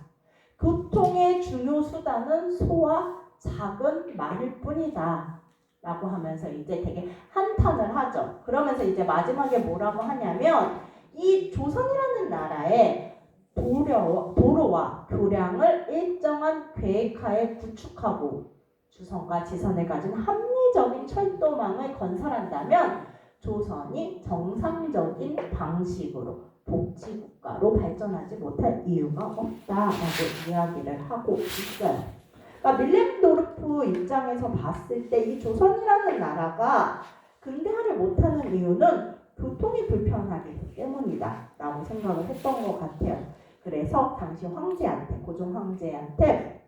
교통의 중요 수단은 소와 작은 말일 뿐이다. 라고 하면서 이제 되게 한탄을 하죠. 그러면서 이제 마지막에 뭐라고 하냐면 이 조선이라는 나라에 도로와 교량을 일정한 계획하에 구축하고 주선과 지선을 가진 합리적인 철도망을 건설한다면 조선이 정상적인 방식으로 복지국가로 발전하지 못할 이유가 없다라고 이야기를 하고 있어요. 그러니까 밀렌도르프 입장에서 봤을 때 이 조선이라는 나라가 근대화를 못하는 이유는 교통이 불편하기 때문이다 라고 생각을 했던 것 같아요. 그래서 당시 황제한테, 고종 황제한테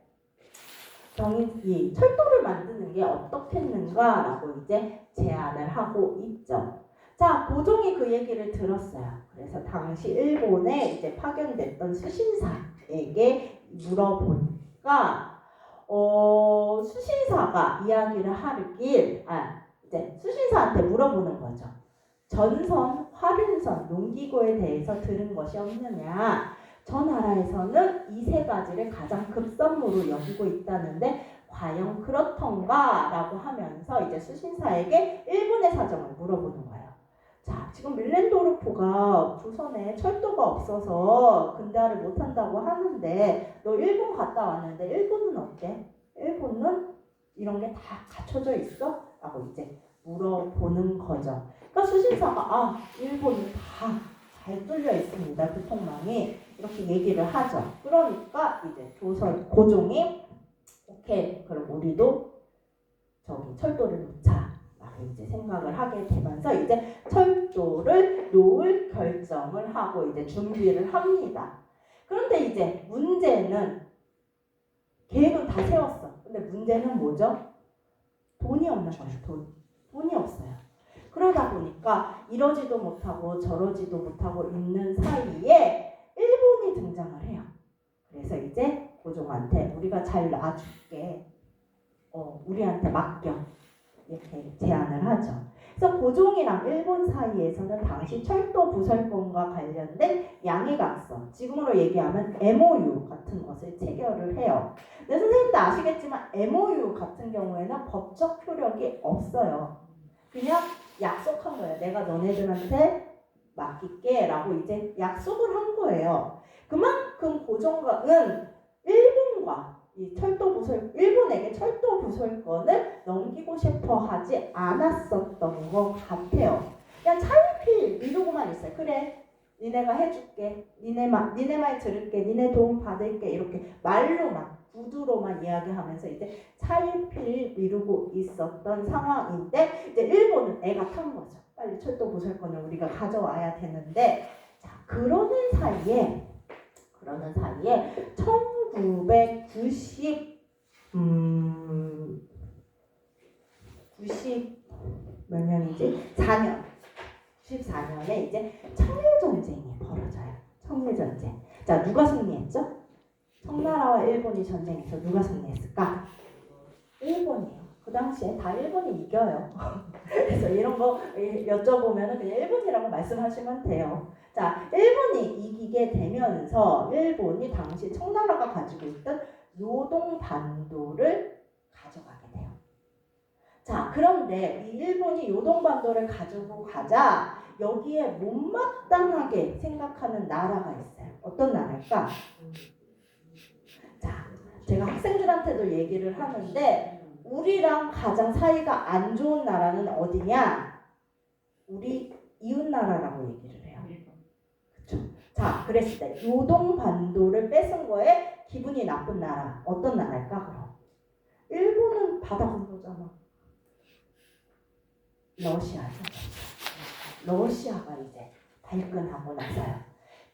이 철도를 만드는 게 어떻겠는가라고 이제 제안을 하고 있죠. 자, 고종이 그 얘기를 들었어요. 그래서 당시 일본에 이제 파견됐던 수신사에게 물어보니까 수신사가 이야기를 하길 이제 수신사한테 물어보는 거죠. 전선, 화륜선, 용기고에 대해서 들은 것이 없느냐? 저 나라에서는 이 세 가지를 가장 급선무로 여기고 있다는데 과연 그렇던가? 라고 하면서 이제 수신사에게 일본의 사정을 물어보는 거예요. 자, 지금 밀렌도르프가 조선에 철도가 없어서 근대화를 못한다고 하는데 너 일본 갔다 왔는데 일본은 어때? 일본은 이런 게 다 갖춰져 있어? 라고 이제 물어보는 거죠. 그러니까 수신사가 일본은 다 잘 뚫려 있습니다. 교통망이 이렇게 얘기를 하죠. 그러니까 이제 고종이 오케이, 그럼 우리도 저기 철도를 놓자 라고 이제 생각을 하게 되면서 이제 철도를 놓을 결정을 하고 이제 준비를 합니다. 그런데 이제 문제는 계획은 다 세웠어. 근데 문제는 뭐죠? 돈이 없는 거예요. 돈이 없어요. 그러다 보니까 이러지도 못하고 저러지도 못하고 있는 사이에 일본이 등장을 해요. 그래서 이제 고종한테 우리가 잘 놔줄게. 우리한테 맡겨. 이렇게 제안을 하죠. 그래서 고종이랑 일본 사이에서는 당시 철도 부설권과 관련된 양해각서, 지금으로 얘기하면 MOU 같은 것을 체결을 해요. 근데 선생님도 아시겠지만 MOU 같은 경우에는 법적 효력이 없어요. 그냥 약속한 거예요. 내가 너네들한테 맡길게 라고 이제 약속을 한 거예요. 그만큼 고종은 일본과 이 일본에게 철도 부설권을 넘기고 싶어 하지 않았었던 것 같아요. 그냥 차일피일 이러고만 있어요. 그래, 니네가 해줄게. 니네 말 들을게. 니네 도움 받을게. 이렇게 말로만, 구두로만 이야기하면서 이제 차일피일 미루고 있었던 상황인데 이제 일본은 애가 탄 거죠. 빨리 철도 부설권을 우리가 가져와야 되는데 자, 그러는 사이에 1990 몇 년이지? 94년에 이제 청일전쟁이 벌어져요. 청일전쟁. 자, 누가 승리했죠? 청나라와 일본이 전쟁에서 누가 승리했을까? 일본이요. 그 당시에 다 일본이 이겨요. 그래서 이런 거 여쭤보면 그냥 일본이라고 말씀하시면 돼요. 자, 일본이 이기게 되면서 일본이 당시 청나라가 가지고 있던 요동반도를 가져가게 돼요. 자, 그런데 이 일본이 요동반도를 가지고 가자 여기에 못마땅하게 생각하는 나라가 있어요. 어떤 나라일까? 자, 제가 학생들한테도 얘기를 하는데 우리랑 가장 사이가 안 좋은 나라는 어디냐? 우리 이웃나라라고 얘기를 해요. 그렇죠. 자, 그랬을 때 요동 반도를 뺏은 거에 기분이 나쁜 나라 어떤 나라일까 그럼? 일본은 바다 건너잖아. 러시아죠. 러시아가 이제 발끈하고 나서요.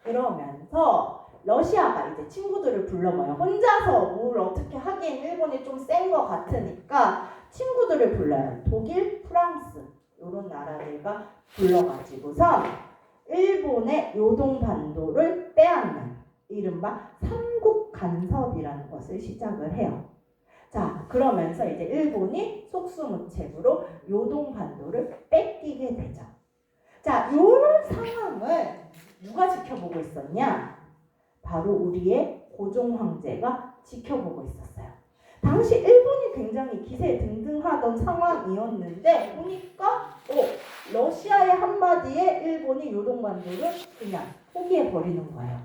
그러면서 러시아가 이제 친구들을 불러모여 혼자서 뭘 어떻게 하긴 일본이 좀 센 것 같으니까 친구들을 불러요. 독일, 프랑스 이런 나라들과 불러가지고선 일본의 요동 반도를 빼앗는 이른바 삼국 간섭이라는 것을 시작을 해요. 자, 그러면서 이제 일본이 속수무책으로 요동 반도를 뺏기게 되죠. 자, 이런 상황을 누가 지켜보고 있었냐? 바로 우리의 고종 황제가 지켜보고 있었어요. 당시 일본이 굉장히 기세등등하던 상황이었는데 보니까 러시아의 한마디에 일본이 요동반도를 그냥 포기해버리는 거예요.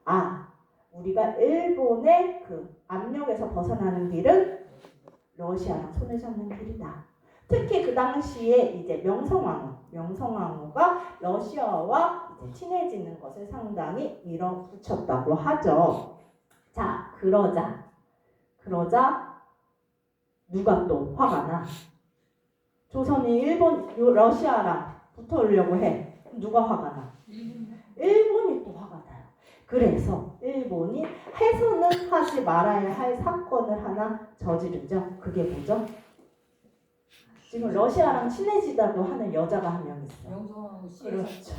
아, 우리가 일본의 그 압력에서 벗어나는 길은 러시아랑 손을 잡는 길이다. 특히 그 당시에 이제 명성황후가 러시아와 이제 친해지는 것을 상당히 밀어붙였다고 하죠. 자, 그러자 누가 또 화가 나? 조선이 러시아랑 붙어오려고 해. 누가 화가 나? 일본이 또 화가 나요. 그래서 일본이 해서는 하지 말아야 할 사건을 하나 저지르죠. 그게 뭐죠? 지금 러시아랑 친해지다고 하는 여자가 한 명 있어요. 그렇죠.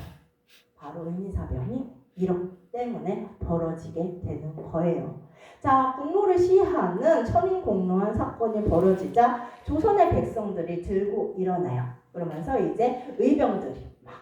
바로 을미사변이 이것 때문에 벌어지게 되는 거예요. 자, 공로를 시해하는 천인공로한 사건이 벌어지자 조선의 백성들이 들고 일어나요. 그러면서 이제 의병들이 막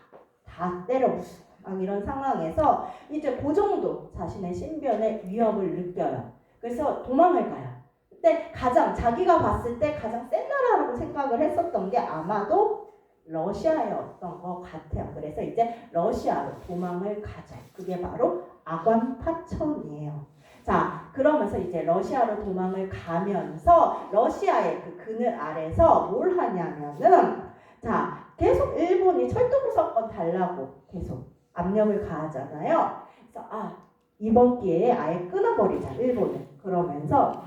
다 때려부수고 막 이런 상황에서 이제 고종도 자신의 신변의 위협을 느껴요. 그래서 도망을 가요. 그때 자기가 봤을 때 가장 센 나라라고 생각을 했었던 게 아마도 러시아였던 것 같아요. 그래서 이제 러시아로 도망을 가죠. 그게 바로 아관파천이에요. 자, 그러면서 이제 러시아로 도망을 가면서 러시아의 그 그늘 아래서 뭘 하냐면은 자, 계속 일본이 철도보석권 달라고 계속 압력을 가하잖아요. 그래서 이번 기회에 아예 끊어버리자 일본을. 그러면서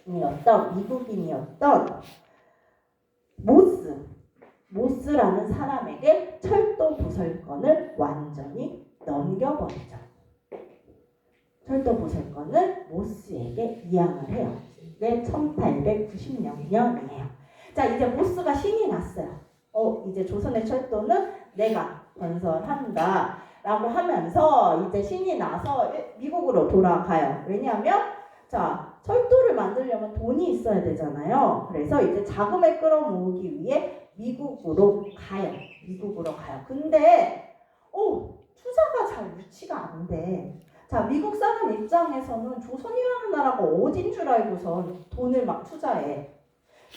미국인이었던 모스라는 사람에게 철도 부설권을 완전히 넘겨버리죠. 철도 부설권을 모스에게 이양을 해요. 이게 1890년이에요. 자, 이제 모스가 신이 났어요. 이제 조선의 철도는 내가 건설한다 라고 하면서 이제 신이 나서 미국으로 돌아가요. 왜냐하면 자, 철도를 만들려면 돈이 있어야 되잖아요. 그래서 이제 자금을 끌어모으기 위해 미국으로 가요. 근데 투자가 잘 유치가 안 돼. 자, 미국 사람 입장에서는 조선이라는 나라가 어딘 줄 알고선 돈을 막 투자해.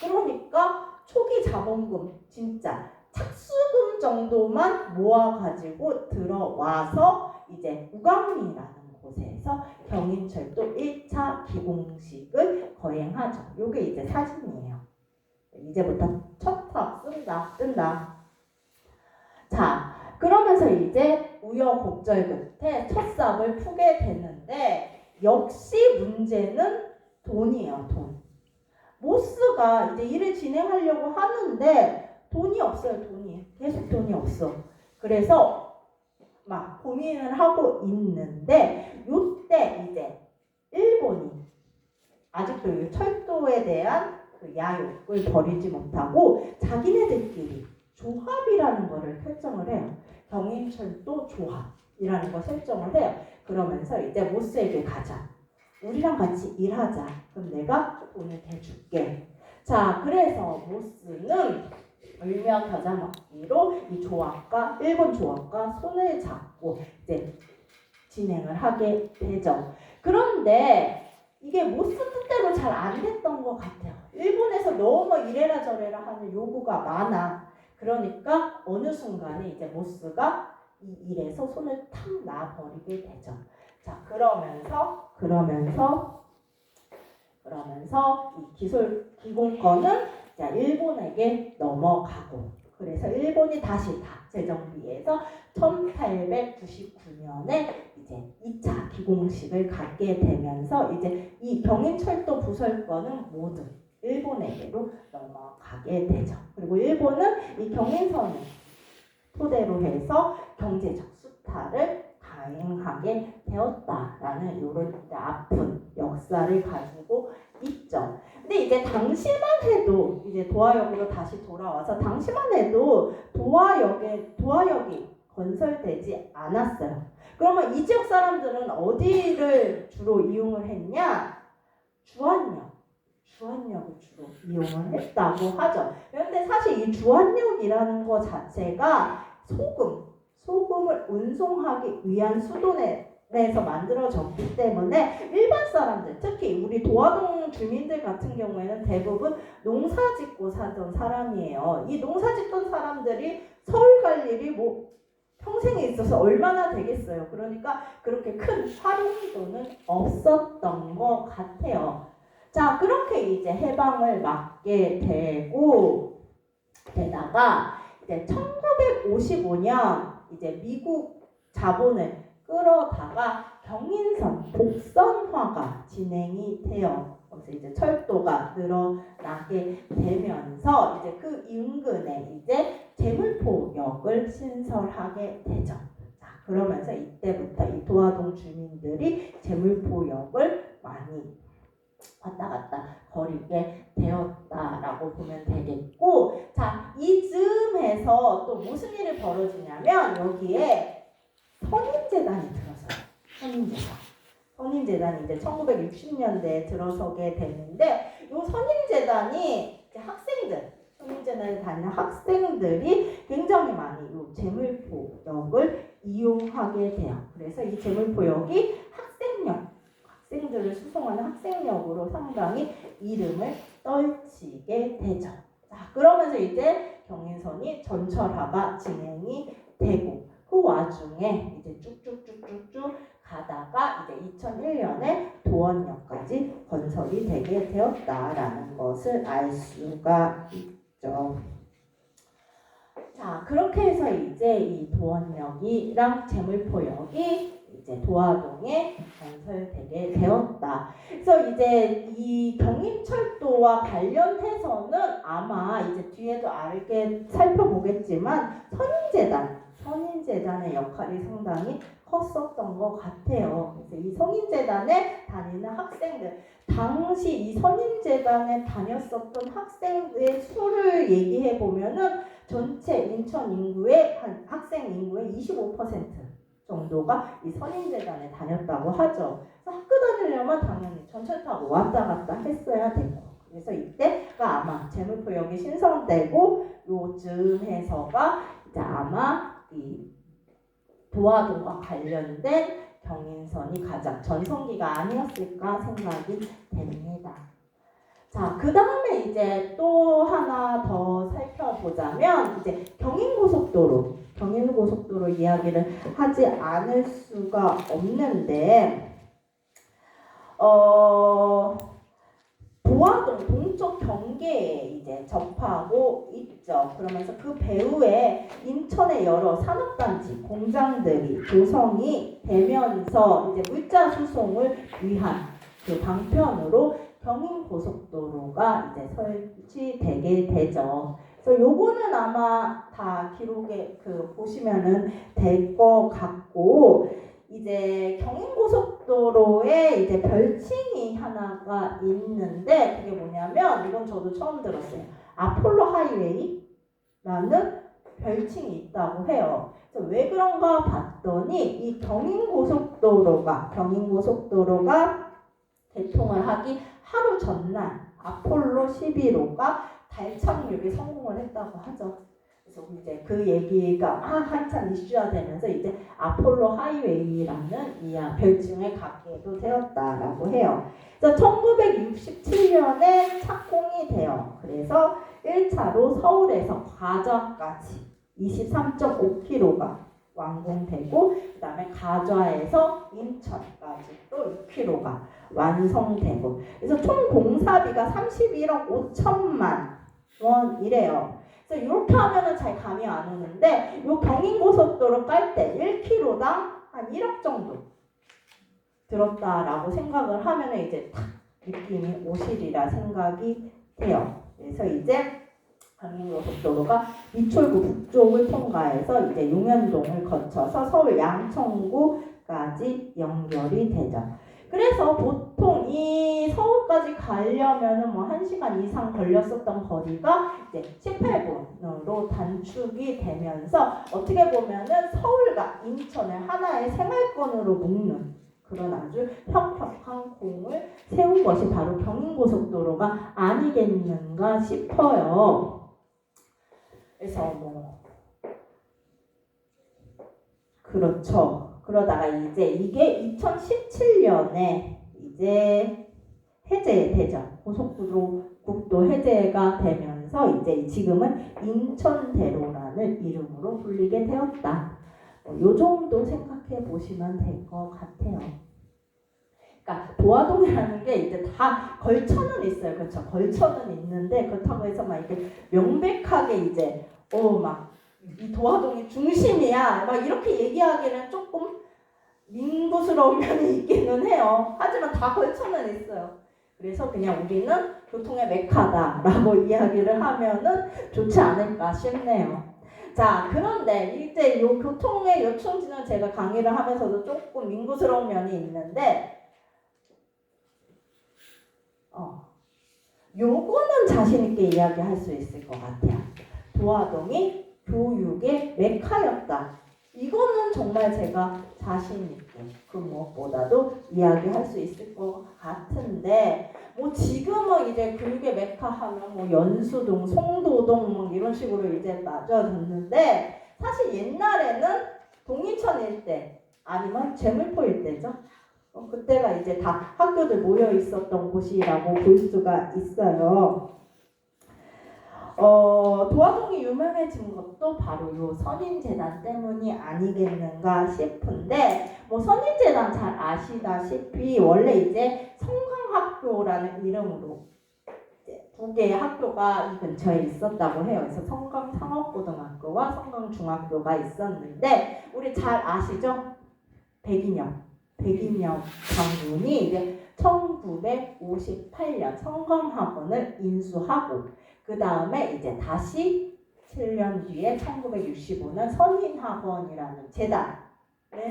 그러니까 초기 자본금 진짜 착수금 정도만 모아가지고 들어와서 이제 우광리라는 곳에서 경인철도 1차 기공식을 거행하죠. 요게 이제 사진이에요. 이제부터 첫 탑 뜬다. 자, 그러면서 이제 우여곡절 끝에 첫 삽을 푸게 되는데 역시 문제는 돈이에요. 돈. 모스가 이제 일을 진행하려고 하는데 돈이 없어요. 계속 돈이 없어. 그래서 막 고민을 하고 있는데 요때 이제 일본이 아직도 철도에 대한 그 야욕을 버리지 못하고 자기네들끼리 조합이라는 거를 설정을 해요. 경인철도 조합이라는 거 설정을 해요. 그러면서 이제 모스에게 가자. 우리랑 같이 일하자. 그럼 내가 돈을 대줄게. 자, 그래서 모스는 을면겨자먹기로 이 조합과 일본 조합과 손을 잡고 이제 진행을 하게 되죠. 그런데 이게 모스 뜻대로 잘 안 됐던 것 같아요. 일본에서 너무 이래라 저래라 하는 요구가 많아. 그러니까 어느 순간에 이제 모스가 이 일에서 손을 탁 놔버리게 되죠. 자, 그러면서 이 기공권은 자, 일본에게 넘어가고 그래서 일본이 다시 다 재정비해서 1899년에 이제 2차 기공식을 갖게 되면서 이제 이 경인철도 부설권은 모두 일본에게로 넘어가게 되죠. 그리고 일본은 이 경인선을 토대로 해서 경제적 수탈을 가행하게 되었다라는 이런 아픈 역사를 가지고 있죠. 근데 이제 당시만 해도 이제 도화역으로 다시 돌아와서 당시만 해도 도화역이 건설되지 않았어요. 그러면 이 지역 사람들은 어디를 주로 이용을 했냐? 주안역을 주로 이용을 했다고 하죠. 그런데 사실 이 주안역이라는 것 자체가 소금을 운송하기 위한 수도내에서 만들어졌기 때문에 일반 사람들, 특히 우리 도화동 주민들 같은 경우에는 대부분 농사짓고 살던 사람이에요. 이 농사짓던 사람들이 서울 갈 일이 뭐 평생에 있어서 얼마나 되겠어요. 그러니까 그렇게 큰 활용도는 없었던 것 같아요. 자, 그렇게 이제 해방을 맞게 되고 게다가 이제 1955년 이제 미국 자본을 끌어다가 경인선 복선화가 진행이 돼요. 그래서 이제 철도가 늘어나게 되면서 이제 그 인근에 이제 제물포역을 신설하게 되죠. 자, 그러면서 이때부터 이 도화동 주민들이 제물포역을 많이 왔다 갔다 거리게 되었다라고 보면 되겠고, 자, 이 즈음에서 또 무슨 일이 벌어지냐면 여기에 선인재단이 들어서요. 선인재단이 이제 1960년대에 들어서게 되는데, 이 선인재단이 이제 선인재단에 다니는 학생들이 굉장히 많이 이 제물포역을 이용하게 돼요. 그래서 이 제물포역이 학생들을 수송하는 학생역으로 상당히 이름을 떨치게 되죠. 자, 그러면서 이제 경인선이 전철화가 진행이 되고, 그 와중에 이제 쭉쭉쭉쭉쭉 가다가 이제 2001년에 도원역까지 건설이 되게 되었다라는 것을 알 수가 있죠. 자, 그렇게 해서 이제 이 도원역이랑 제물포역이 이제 도화동에 건설되게 되었다. 그래서 이제 이 경인철도와 관련해서는 아마 이제 뒤에도 살펴보겠지만 선인재단의 역할이 상당히 컸었던 것 같아요. 그래서 이 선인재단에 다니는 학생들, 당시 이 선인재단에 다녔었던 학생들의 수를 얘기해 보면은 전체 인천 인구의 학생 인구의 25% 정도가 이 선인재단에 다녔다고 하죠. 그래서 학교 다니려면 당연히 전철 타고 왔다 갔다 했어야 되고, 그래서 이때가 아마 제물포역이 신설되고 요즘에서가 이제 아마 이 도화동과 관련된 경인선이 가장 전성기가 아니었을까 생각이 됩니다. 자, 그 다음에 이제 또 하나 더 살펴보자면 이제 경인고속도로 이야기를 하지 않을 수가 없는데, 도화동 동쪽 경계에 이제 접하고 있죠. 그러면서 그 배후에 인천의 여러 산업단지, 공장들이 조성이 되면서 이제 물자 수송을 위한 그 방편으로 경인고속도로가 이제 설치되게 되죠. 그래서 요거는 아마 다 기록에 보시면은 될 것 같고, 이제 경인고속도로에 이제 별칭이 하나가 있는데 그게 뭐냐면, 이건 저도 처음 들었어요. 아폴로 하이웨이라는 별칭이 있다고 해요. 그래서 왜 그런가 봤더니 이 경인고속도로가 개통을 하기 하루 전날 아폴로 11호가 달 착륙에 성공을 했다고 하죠. 그래서 이제 그 얘기가 한참 이슈화 되면서 이제 아폴로 하이웨이라는 이 별칭을 갖게도 되었다라고 해요. 그래서 1967년에 착공이 돼요. 그래서 1차로 서울에서 과좌까지 23.5km가 완공되고, 그 다음에 가좌에서 인천까지 또 6km가 완성되고, 그래서 총 공사비가 31억 5천만 원이래요. 그래서 이렇게 하면은 잘 감이 안 오는데 요 경인고속도로 깔 때 1km당 한 1억 정도 들었다라고 생각을 하면 이제 탁 느낌이 오시리라 생각이 돼요. 그래서 이제 경인고속도로가 미철구 북쪽을 통과해서 이제 용현동을 거쳐서 서울 양천구까지 연결이 되죠. 그래서 보통 이 서울까지 가려면은 뭐 1시간 이상 걸렸었던 거리가 이제 18분으로 단축이 되면서 어떻게 보면은 서울과 인천을 하나의 생활권으로 묶는 그런 아주 혁혁한 공을 세운 것이 바로 경인고속도로가 아니겠는가 싶어요. 그래서 뭐 그렇죠. 그러다가 이제 이게 2017년에 이제 해제되죠. 고속도로 해제가 되면서 이제 지금은 인천대로라는 이름으로 불리게 되었다. 요 정도 생각해 보시면 될 것 같아요. 그러니까 도화동이라는 게 이제 다 걸쳐는 있어요. 그렇죠. 걸쳐는 있는데 그렇다고 해서 막 이렇게 명백하게 이제 막 이 도화동이 중심이야 막 이렇게 얘기하기는 조금 민구스러운 면이 있기는 해요. 하지만 다 걸쳐는 있어요. 그래서 그냥 우리는 교통의 메카다라고 이야기를 하면은 좋지 않을까 싶네요. 자, 그런데 이제 요 교통의 요충지는 제가 강의를 하면서도 조금 민구스러운 면이 있는데 요거는 자신 있게 이야기할 수 있을 것 같아요. 도화동이 교육의 메카였다. 이거는 정말 제가 자신 있게 그 무엇보다도 이야기할 수 있을 것 같은데 뭐 지금은 이제 교육의 메카 하면 뭐 연수동, 송도동 뭐 이런 식으로 이제 맞아졌는데 사실 옛날에는 동이천 일대 아니면 제물포 일대죠. 그때가 이제 다 학교들 모여 있었던 곳이라고 볼 수가 있어요. 도화동이 유명해진 것도 바로 요 선인재단 때문이 아니겠는가 싶은데 뭐 선인재단 잘 아시다시피 원래 이제 성강학교라는 이름으로 이제 두 개의 학교가 이 근처에 있었다고 해요. 그래서 성강상업고등학교와 성강중학교가 있었는데 우리 잘 아시죠? 백인엽 장군이 이제 1958년 성강학원을 인수하고 그 다음에 이제 다시 7년 뒤에 1965년 선인학원이라는 재단을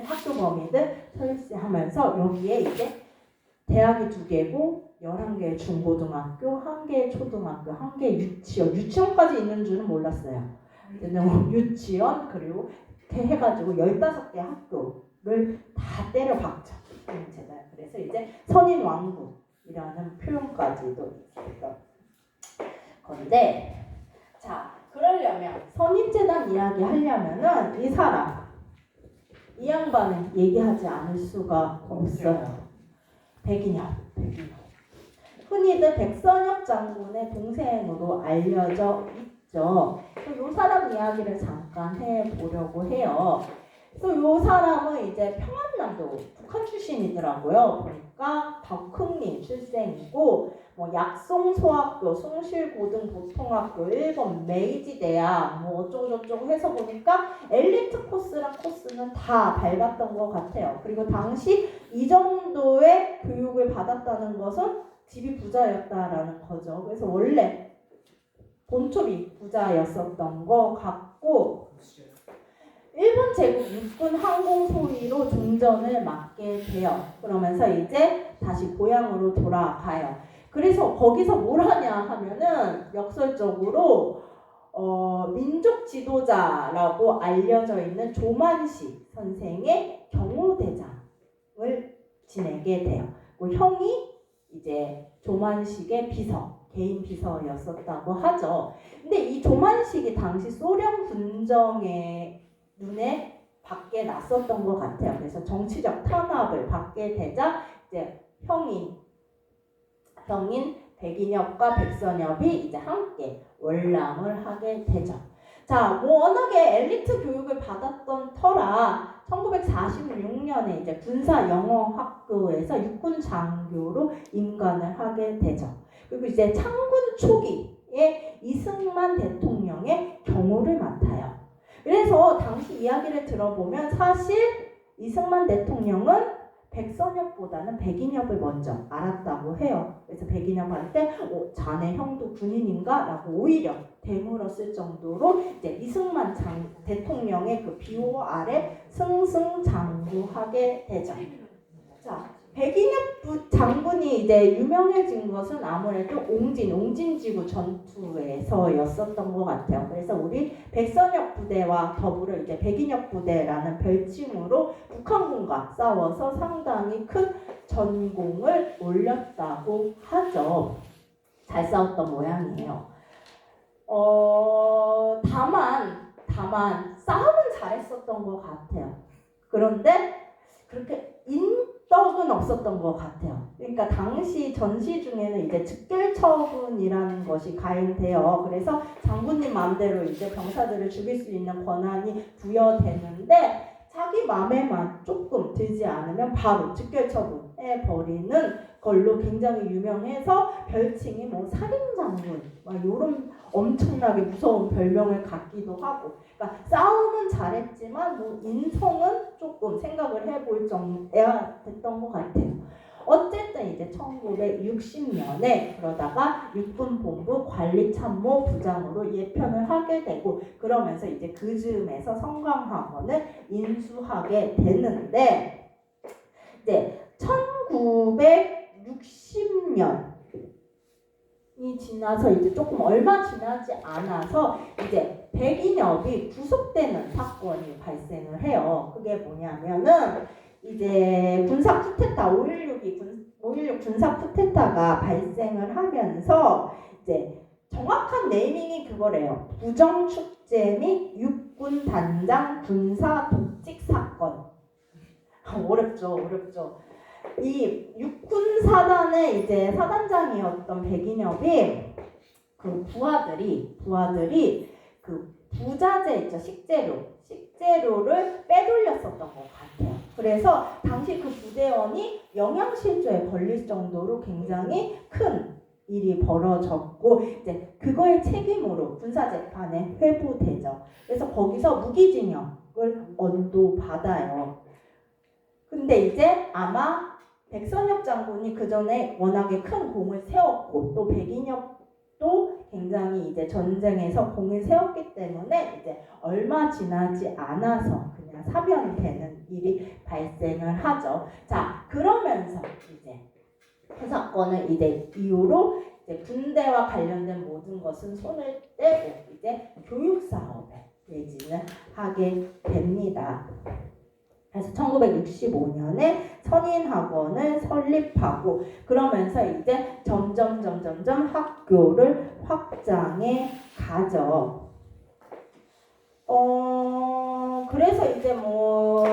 학교 범위를 설치하면서 여기에 이제 대학이 2개고 11개의 중고등학교, 1개의 초등학교, 1개의 유치원까지 있는 줄은 몰랐어요. 유치원 그리고 이렇게 해가지고 15개 학교를 다 때려박죠. 그래서 이제 선인왕국이라는 표현까지도 있었던 건데, 자 그러려면 선인재단 이야기 하려면은 이 양반은 얘기하지 않을 수가 없어요. 백인엽. 흔히들 백선엽 장군의 동생으로 알려져 있죠. 이 사람 이야기를 잠깐 해보려고 해요. 그래서 이 사람은 이제 평안남도 북한 출신이더라고요. 보니까 덕흥리 출생이고 뭐 약송소학교, 숭실고등보통학교, 일본 메이지대학 뭐 어쩌고저쩌고 해서 보니까 엘리트 코스랑 코스는 다 밟았던 것 같아요. 그리고 당시 이 정도의 교육을 받았다는 것은 집이 부자였다라는 거죠. 그래서 원래 본초비 부자였었던 것 같고 일본 제국 육군 항공 소위로 종전을 맡게 돼요. 그러면서 이제 다시 고향으로 돌아가요. 그래서 거기서 뭘 하냐 하면은 역설적으로 민족 지도자라고 알려져 있는 조만식 선생의 경호대장을 지내게 돼요. 그 형이 이제 조만식의 개인 비서였었다고 하죠. 근데 이 조만식이 당시 소련 군정의 눈에 받게 났었던 것 같아요. 그래서 정치적 탄압을 받게 되자 이제 형인 백인엽과 백선엽이 이제 함께 월남을 하게 되죠. 자, 뭐 워낙에 엘리트 교육을 받았던 터라 1946년에 이제 군사영어학교에서 육군 장교로 임관을 하게 되죠. 그리고 이제 창군 초기 이승만 대통령의 경호를 맡아요. 그래서 당시 이야기를 들어보면 사실 이승만 대통령은 백선엽보다는 백인엽을 먼저 알았다고 해요. 그래서 백인엽한테 자네 형도 군인인가? 라고 오히려 되물었을 정도로 이제 이승만 대통령의 그 비호 아래 승승장구하게 되죠. 자, 백인엽 장군이 이제 유명해진 것은 아무래도 옹진지구 전투에서였었던 것 같아요. 그래서 우리 백선엽 부대와 더불어 이제 백인엽 부대라는 별칭으로 북한군과 싸워서 상당히 큰 전공을 올렸다고 하죠. 잘 싸웠던 모양이에요. 다만 싸움은 잘했었던 것 같아요. 그런데 그렇게 인덕은 없었던 것 같아요. 그러니까 당시 전시 중에는 이제 즉결 처분이라는 것이 가행돼요. 그래서 장군님 마음대로 이제 병사들을 죽일 수 있는 권한이 부여되는데 자기 마음에만 조금 들지 않으면 바로 즉결 처분해 버리는 걸로 굉장히 유명해서 별칭이 뭐 살인장군 막 이런 엄청나게 무서운 별명을 갖기도 하고. 그러니까 싸움은 잘했지만 뭐 인성은 조금 생각을 해볼 정도야 됐던 것 같아요. 어쨌든 이제 1960년에 그러다가 육군본부 관리참모 부장으로 예편을 하게 되고 그러면서 이제 그 즈음에서 성광학원을 인수하게 되는데 이제 1960년이 지나서 이제 조금 얼마 지나지 않아서 이제 백인엽이 구속되는 사건이 발생을 해요. 그게 뭐냐면은 이제 군사 쿠데타 5.16 군사 쿠데타가 발생을 하면서 이제 정확한 네이밍이 그거래요. 부정축제 및 육군 단장 군사 독직 사건. 어렵죠. 이 육군 사단의 이제 사단장이었던 백인엽이 그 부하들이 그 부자재 있죠, 식재료를 빼돌렸었던 것 같아요. 그래서 당시 그 부대원이 영양실조에 걸릴 정도로 굉장히 큰 일이 벌어졌고 이제 그거의 책임으로 군사재판에 회부되죠. 그래서 거기서 무기징역을 언도받아요. 근데 이제 아마 백선엽 장군이 그 전에 워낙에 큰 공을 세웠고 또 백인엽도 굉장히 이제 전쟁에서 공을 세웠기 때문에 이제 얼마 지나지 않아서 그냥 사면되는 일이 발생을 하죠. 자, 그러면서 이제 그 사건을 이제 이후로 이제 군대와 관련된 모든 것은 손을 떼고 이제 교육 사업에 매진을 하게 됩니다. 그래서 1965년에 선인학원을 설립하고 그러면서 이제 점점 학교를 확장해 가죠. 그래서 이제 뭐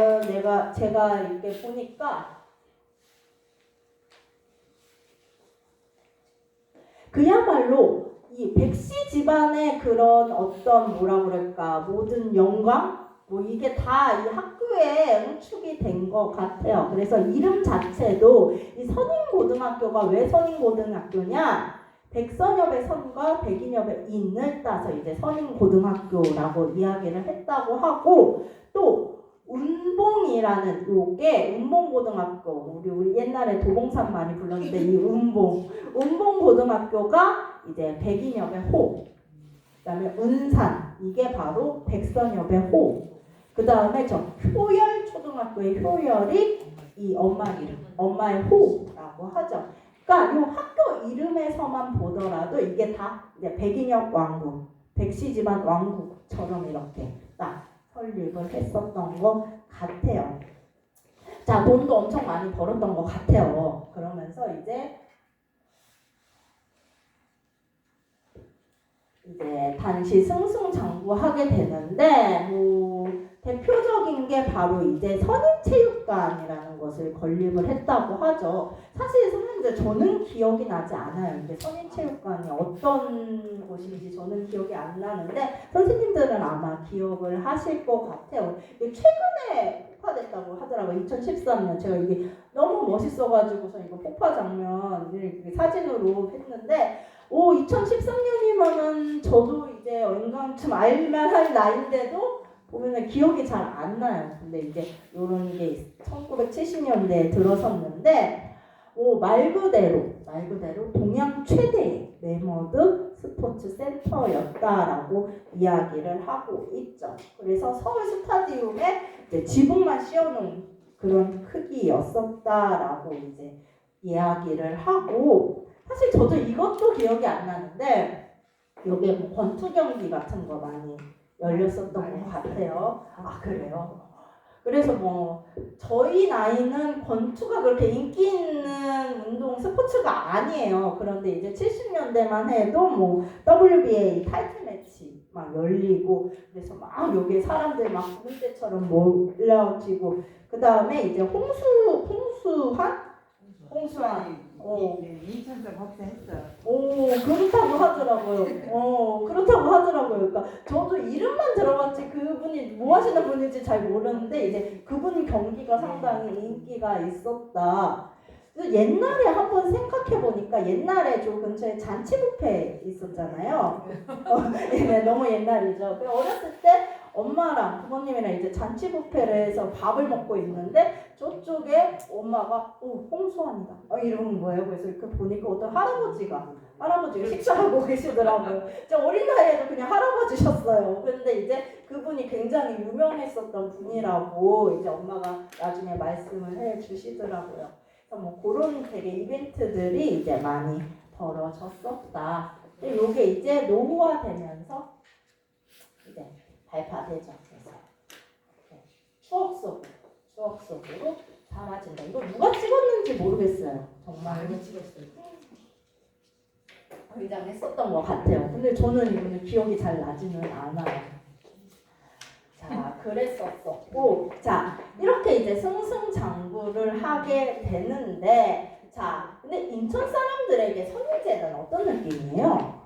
제가 이렇게 보니까 그야말로 이 백씨 집안의 그런 어떤 뭐라 그럴까 모든 영광 뭐 이게 다 이 학교에 응축이 된 것 같아요. 그래서 이름 자체도 이 선인고등학교가 왜 선인고등학교냐? 백선엽의 선과 백인엽의 인을 따서 이제 선인고등학교라고 이야기를 했다고 하고 또 운봉이라는 요게 운봉고등학교 우리 옛날에 도봉산 많이 불렀는데 이 운봉고등학교가 이제 백인엽의 호 그다음에 운산 이게 바로 백선엽의 호 그 다음에 저 효열초등학교의 효열이 이 엄마의 호라고 하죠. 그러니까 이 학교 이름에서만 보더라도 이게 다 이제 백인엽 왕국, 백씨 집안 왕국처럼 이렇게 딱 설립을 했었던 것 같아요. 자, 돈도 엄청 많이 벌었던 것 같아요. 그러면서 이제 당시 승승장구하게 되는데 뭐 대표적인 게 바로 이제 선인체육관이라는 것을 건립을 했다고 하죠. 사실 선생님들 저는 기억이 나지 않아요. 이제 선인체육관이 어떤 곳인지 저는 기억이 안 나는데 선생님들은 아마 기억을 하실 것 같아요. 최근에 폭파됐다고 하더라고요. 2013년 제가 이게 너무 멋있어가지고서 이거 폭파 장면 사진으로 했는데 2013년이면은 저도 이제 연강쯤 알만할 나이인데도 보면은 기억이 잘 안 나요. 근데 이제 이런 게 1970년대에 들어섰는데 말 그대로 동양 최대의 매머드 스포츠 센터였다라고 이야기를 하고 있죠. 그래서 서울 스타디움에 이제 지붕만 씌워놓은 그런 크기였었다라고 이제 이야기를 하고, 사실 저도 이것도 기억이 안 나는데 여기에 뭐 권투 경기 같은 거 많이 열렸었던 것 같아요. 아, 그래요? 그래서 뭐 저희 나이는 권투가 그렇게 인기 있는 운동 스포츠가 아니에요. 그런데 이제 70년대만 해도 뭐 WBA 타이틀 매치 막 열리고, 그래서 막 여기에 사람들 막 죽을 때처럼 몰려지고, 그 다음에 이제 홍수환 인천에서 복사했어요. 그렇다고 하더라고요. 그렇다고 하더라고요. 그러니까 저도 이름만 들어봤지 그분이 뭐 하시는 분인지 잘 모르는데 이제 그분 경기가 상당히 인기가 있었다. 그래서 옛날에 한번 생각해 보니까 옛날에 저 근처에 잔치 뷔페 있었잖아요. 네, 너무 옛날이죠. 어렸을 때 엄마랑 부모님이랑 이제 잔치 뷔페를 해서 밥을 먹고 있는데 저쪽에 엄마가 홍수환이다 이러는 거예요. 그래서 이렇게 보니까 어떤 할아버지가 식사하고 계시더라고요. 진짜 어린 나이에도 그냥 할아버지셨어요. 근데 이제 그분이 굉장히 유명했었던 분이라고 이제 엄마가 나중에 말씀을 해 주시더라고요. 그래서 뭐 그런 되게 이벤트들이 이제 많이 벌어졌었다. 근데 요게 이제 노후화되면서 이제 발파되죠. 그래서 추억 속으로 사라진다. 이거 누가 찍었는지 모르겠어요. 정말 많이 찍었어요. 굉장했었던 것 같아요. 근데 저는 이거는 기억이 잘 나지는 않아요. 자, 그랬었었고, 자, 이렇게 이제 승승장구를 하게 되는데, 자, 근데 인천 사람들에게 선인제는 어떤 느낌이에요?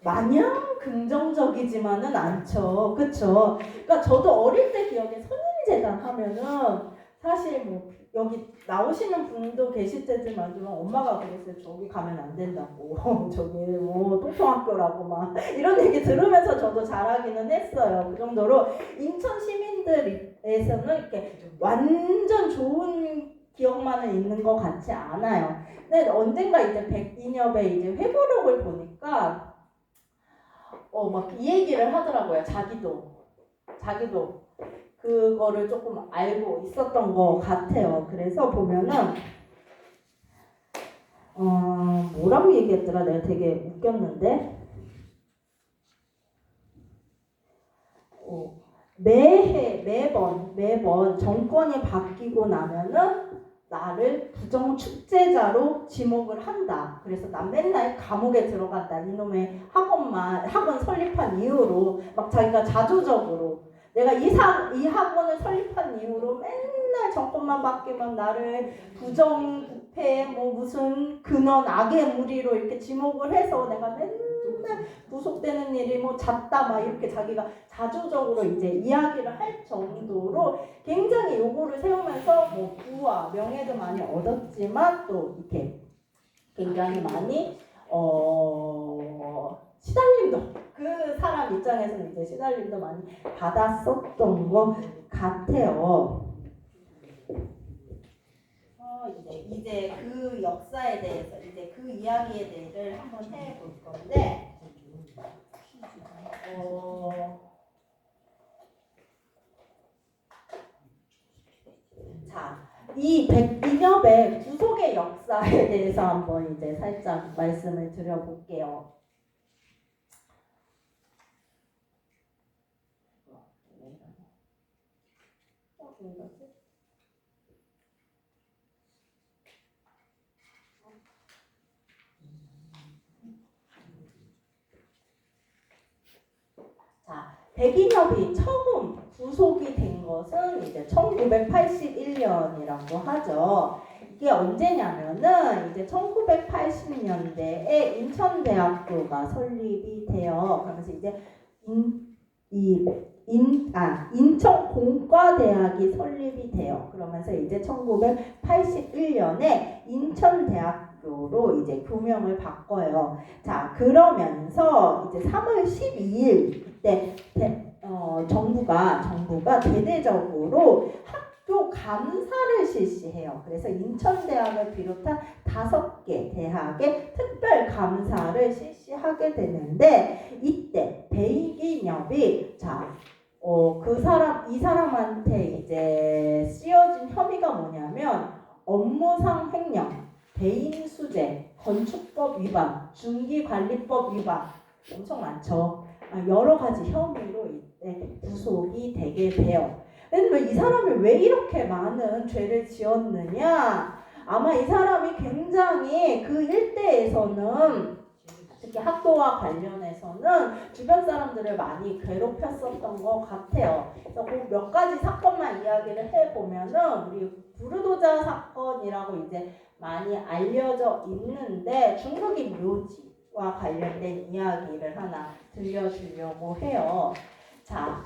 마냥 긍정적이지만은 않죠. 그쵸? 그러니까 저도 어릴 때 기억에 선인재단 하면은 사실 뭐 여기 나오시는 분도 계실 때지만 엄마가 그랬어요. 저기 가면 안 된다고. 저기 뭐 똥통학교라고 막 이런 얘기 들으면서 저도 자라기는 했어요. 그 정도로 인천 시민들에서는 이렇게 완전 좋은 기억만은 있는 것 같지 않아요. 근데 언젠가 이제 백인협의 이제 회고록을 보니까 막 이 얘기를 하더라고요. 자기도 그거를 조금 알고 있었던 것 같아요. 그래서 보면은 뭐라고 얘기했더라? 내가 되게 웃겼는데 매번 정권이 바뀌고 나면은 나를 부정축제자로 지목을 한다. 그래서 난 맨날 감옥에 들어간다. 이놈의 학원 설립한 이후로 막 자기가 자조적으로 내가 이 학원을 설립한 이후로 맨날 정권만 바뀌면 나를 부정부패 뭐 무슨 근원 악의 무리로 이렇게 지목을 해서 내가 맨날 구속되는 일이 뭐 잦다 막 이렇게 자기가 자조적으로 이제 이야기를 할 정도로 굉장히 요거를 세우면서 뭐 부와 명예도 많이 얻었지만 또 이렇게 굉장히 많이 시달림도 그 사람 입장에서는 이제 시달림도 많이 받았었던 것 같아요. 이제 그 역사에 대해서 이제 그 이야기에 대해서 한번 해볼 건데. 자, 이 백인협의 구속의 역사에 대해서 한번 이제 살짝 말씀을 드려볼게요. 자, 백인협이 처음 구속이 된 것은 이제 1981년이라고 하죠. 이게 언제냐면은 이제 1980년대에 인천대학교가 설립이 돼요. 그러면서 이제 인천공과대학이 설립이 돼요. 그러면서 이제 1981년에 인천대학교 인천대학교로 이제 교명을 바꿔요. 자, 그러면서 이제 3월 12일 그때 정부가 대대적으로 학교 감사를 실시해요. 그래서 인천대학을 비롯한 5개 대학의 특별 감사를 실시하게 되는데 이때 배기업이 이 사람한테 이제 씌워진 혐의가 뭐냐면 업무상 횡령, 배임수재, 건축법 위반, 중기관리법 위반 엄청 많죠. 여러 가지 혐의로 이때 구속이 되게 돼요. 근데 이 사람이 왜 이렇게 많은 죄를 지었느냐? 아마 이 사람이 굉장히 그 일대에서는 특히 학교와 관련해서는 주변 사람들을 많이 괴롭혔었던 것 같아요. 그래서 그 몇 가지 사건만 이야기를 해보면은 우리 부르도자 사건이라고 이제 많이 알려져 있는데 중국인 묘지와 관련된 이야기를 하나 들려주려고 해요. 자,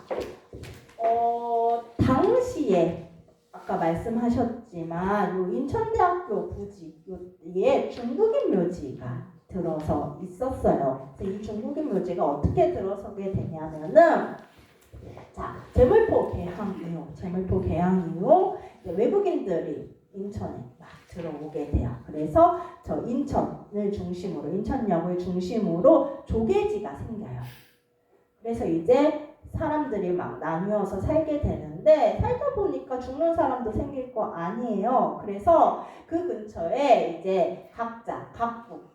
당시에 아까 말씀하셨지만 요 인천대학교 부지에 중국인 묘지가 들어서 있었어요. 이 중국인 묘지가 어떻게 들어서게 되냐면은 자, 재물포 개항 이후 외국인들이 인천에 막 들어오게 돼요. 그래서 저 인천역을 중심으로 조계지가 생겨요. 그래서 이제 사람들이 막 나뉘어서 살게 되는데 살다 보니까 죽는 사람도 생길 거 아니에요. 그래서 그 근처에 이제 각국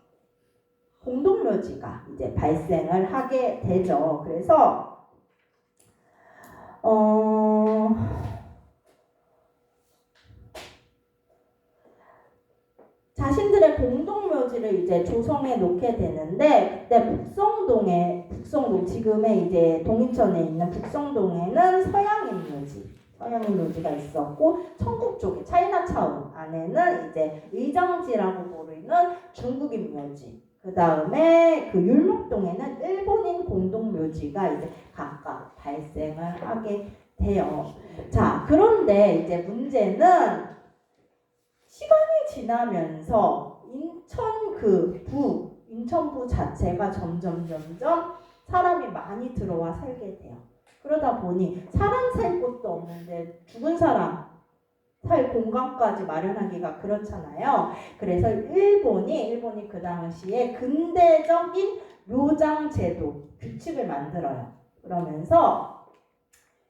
공동묘지가 이제 발생을 하게 되죠. 그래서 자신들의 공동묘지를 이제 조성해 놓게 되는데 그때 북성동 지금의 이제 동인천에 있는 북성동에는 서양인 묘지가 있었고 청국 쪽에 차이나타운 안에는 이제 의정지라고 부르는 중국인 묘지. 그 다음에 그 율목동에는 일본인 공동묘지가 이제 각각 발생을 하게 돼요. 자, 그런데 이제 문제는 시간이 지나면서 인천부 자체가 점점 사람이 많이 들어와 살게 돼요. 그러다 보니 사람 살 곳도 없는데 죽은 사람 살 공간까지 마련하기가 그렇잖아요. 그래서 일본이 그 당시에 근대적인 묘장 제도 규칙을 만들어요. 그러면서